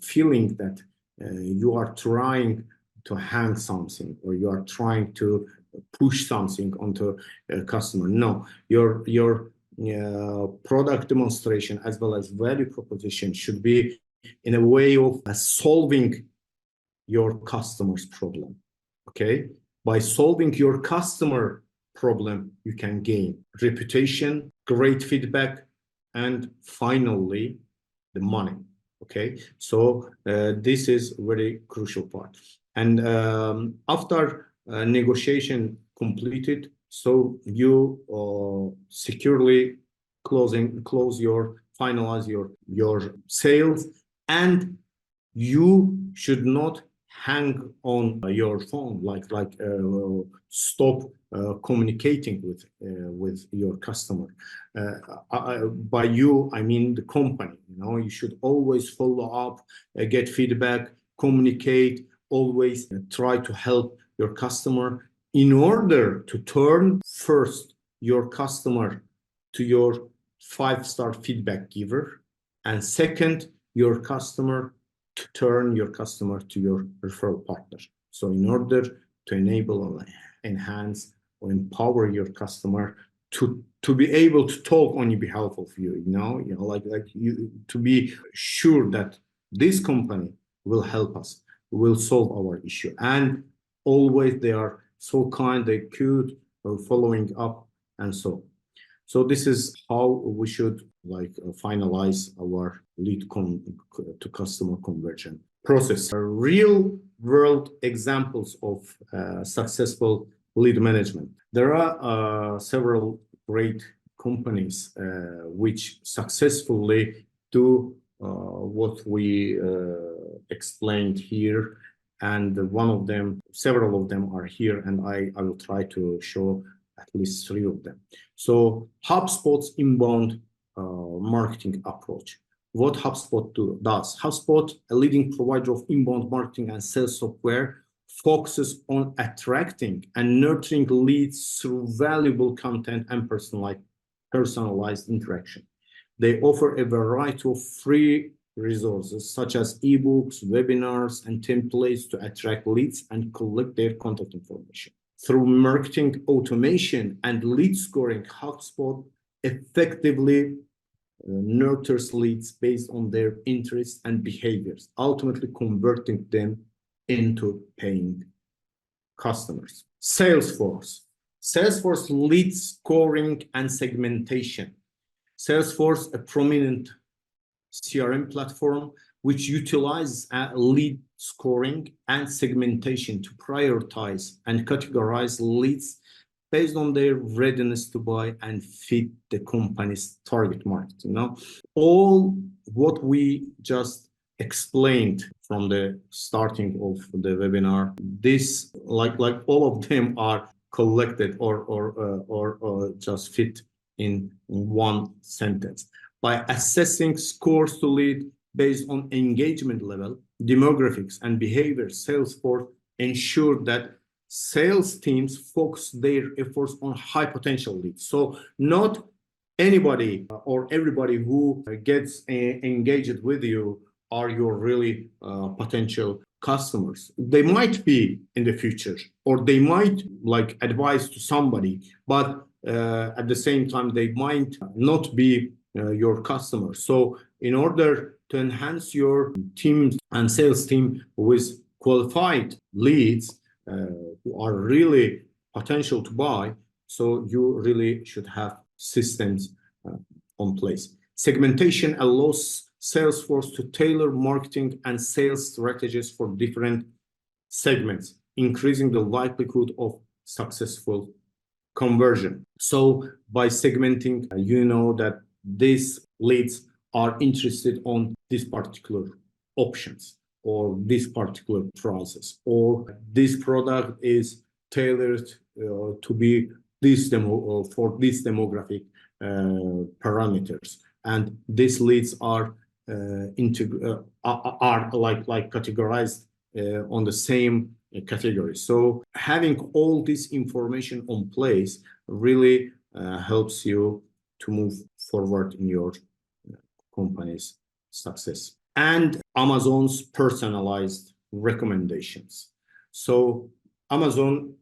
feeling that you are trying to hang something, or you are trying to push something onto a customer. No, your product demonstration as well as value proposition should be in a way of solving your customer's problem. Okay, by solving your customer problem, you can gain reputation, great feedback, and finally the money. Okay, so this is very crucial part. And after negotiation completed, so you securely finalize your sales, and you should not hang on your phone, stop communicating with your customer. By you, I mean the company. You should always follow up, get feedback, communicate, always try to help your customer in order to turn first your customer to your 5-star feedback giver, and second, your customer to turn your customer to your referral partner. So in order to enable or enhance or empower your customer to be able to talk on behalf of you, to be sure that this company will help us, will solve our issue. And always they are so kind, they could following up, and so. So this is how we should finalize our lead to customer conversion process. Real world examples of successful lead management. There are several great companies which successfully do what we explained here, and several of them are here, and I will try to show at least 3 of them. So HubSpot's inbound marketing approach. What HubSpot does. HubSpot, a leading provider of inbound marketing and sales software, focuses on attracting and nurturing leads through valuable content and personalized interaction. They offer a variety of free resources such as ebooks, webinars, and templates to attract leads and collect their contact information. Through marketing automation and lead scoring, HubSpot effectively nurtures leads based on their interests and behaviors, ultimately converting them into paying customers. Salesforce leads scoring and segmentation. Salesforce, a prominent CRM platform which utilizes lead scoring and segmentation to prioritize and categorize leads based on their readiness to buy and fit the company's target market. All what we just explained from the starting of the webinar, this like all of them are collected or just fit in one sentence. By assessing scores to lead based on engagement level, demographics, and behavior, Salesforce ensured that sales teams focus their efforts on high potential leads. So not anybody or everybody who gets engaged with you are your really potential customers. They might be in the future, or they might like advise to somebody, but at the same time, they might not be your customers. So in order to enhance your team and sales team with qualified leads who are really potential to buy, so you really should have systems on place. Segmentation allows Salesforce to tailor marketing and sales strategies for different segments, increasing the likelihood of successful conversion. So by segmenting, you know that these leads are interested on this particular options or this particular process, or this product is tailored to be this demo for this demographic parameters, and these leads are categorized on the same category. So having all this information on place really helps you to move forward in your company's success. And Amazon's personalized recommendations. So Amazon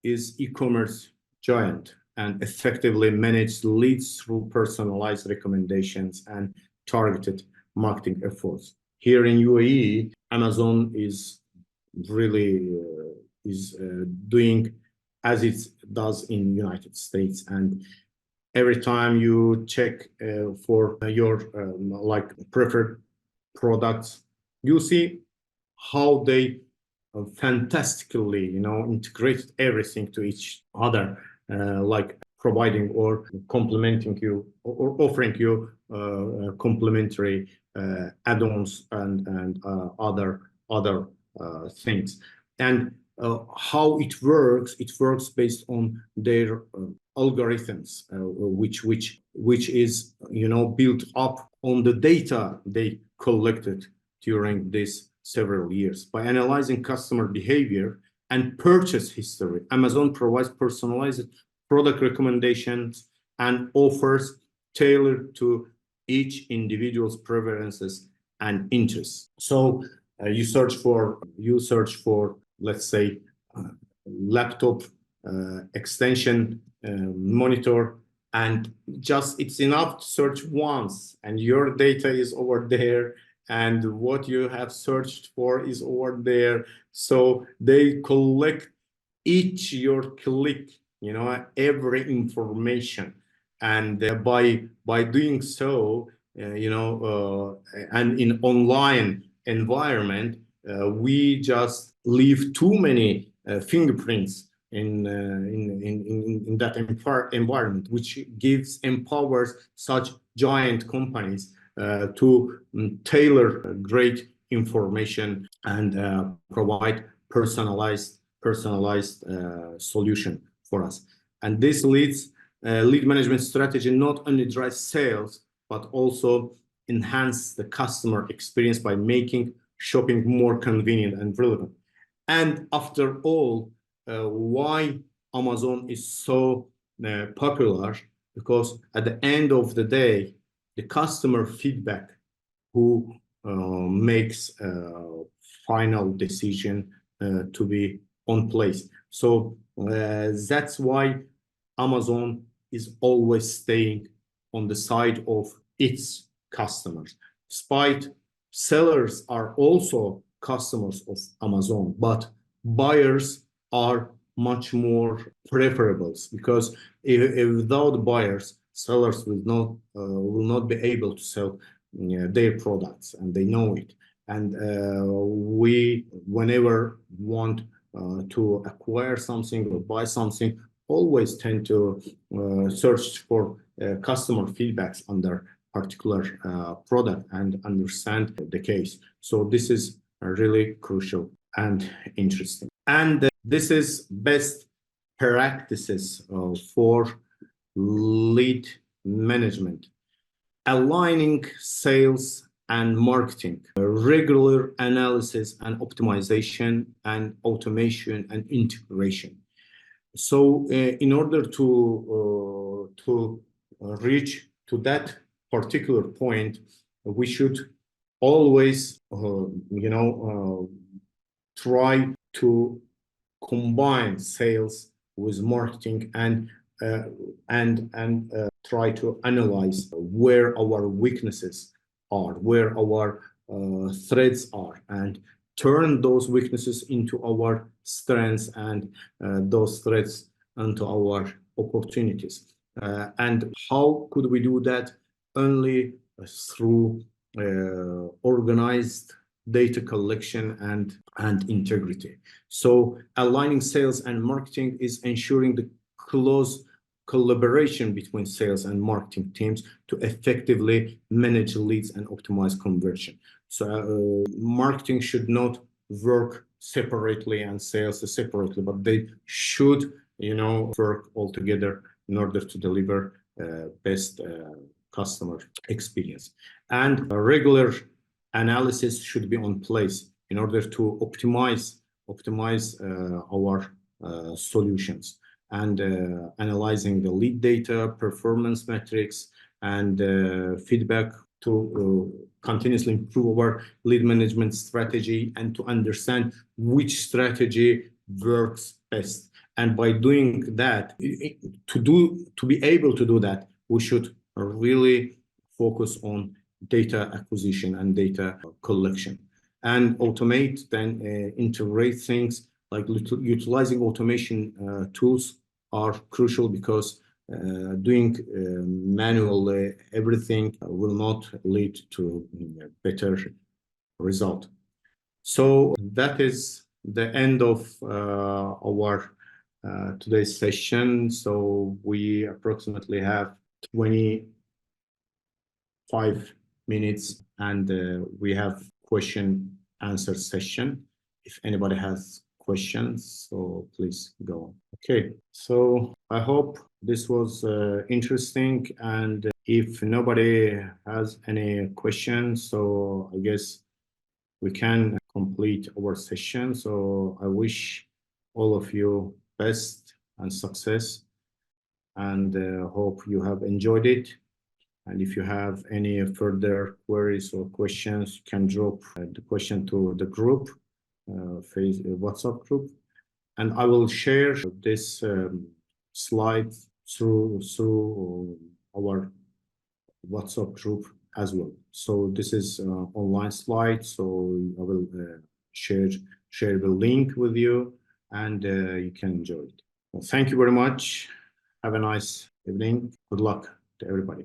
is e-commerce giant and effectively manages leads through personalized recommendations and targeted marketing efforts. Here in UAE, Amazon is really doing as it does in United States, and every time you check for your like preferred products, you see how they fantastically integrate everything to each other, like providing or complementing you or offering you complementary add-ons and other things. And how it works based on their algorithms, which is built up on the data they collected during these several years. By analyzing customer behavior and purchase history, Amazon provides personalized product recommendations and offers tailored to each individual's preferences and interests. So you search for, let's say, laptop extension monitor, and just it's enough to search once, and your data is over there, and what you have searched for is over there. So they collect each your click, every information, and by doing so, and in online environment, we just leave too many fingerprints in that environment, which empowers such giant companies to tailor great information and provide personalized solution for us. And this lead management strategy not only drives sales, but also enhance the customer experience by making shopping more convenient and relevant. And after all, why Amazon is so popular? Because at the end of the day, the customer feedback who makes a final decision to be on place. So that's why Amazon is always staying on the side of its customers. Despite sellers are also customers of Amazon, but buyers are much more preferable, because without buyers, sellers will not be able to sell their products, and they know it. And we, whenever want to acquire something or buy something, always tend to search for customer feedbacks on their particular product and understand the case. So this is really crucial and interesting. And this is best practices for lead management: aligning sales and marketing, regular analysis and optimization, and automation and integration. So in order to reach to that particular point, we should always try to combine sales with marketing, and try to analyze where our weaknesses are, where our threats are, and turn those weaknesses into our strengths, and those threats into our opportunities. And how could we do that? Only through organized data collection and integrity. So aligning sales and marketing is ensuring the close collaboration between sales and marketing teams to effectively manage leads and optimize conversion. So marketing should not work separately and sales separately, but they should, work all together in order to deliver best customer experience. And regular analysis should be on place in order to optimize our solutions, and analyzing the lead data, performance metrics, and feedback to continuously improve our lead management strategy, and to understand which strategy works best. And by doing that, to be able to do that, we should really focus on data acquisition and data collection, and automate, then integrate things like utilizing automation tools are crucial, because doing manually everything will not lead to a better result. So that is the end of our today's session. So we approximately have 25 minutes, and we have question answer session. If anybody has questions, so please go on. Okay, so I hope this was interesting, and if nobody has any questions, so I guess we can complete our session. So I wish all of you best and success, and hope you have enjoyed it. And if you have any further queries or questions, you can drop the question to the group, WhatsApp group, and I will share this slide through our WhatsApp group as well. So this is online slide, so I will share the link with you, and you can enjoy it. Well, thank you very much. Have a nice evening. Good luck to everybody.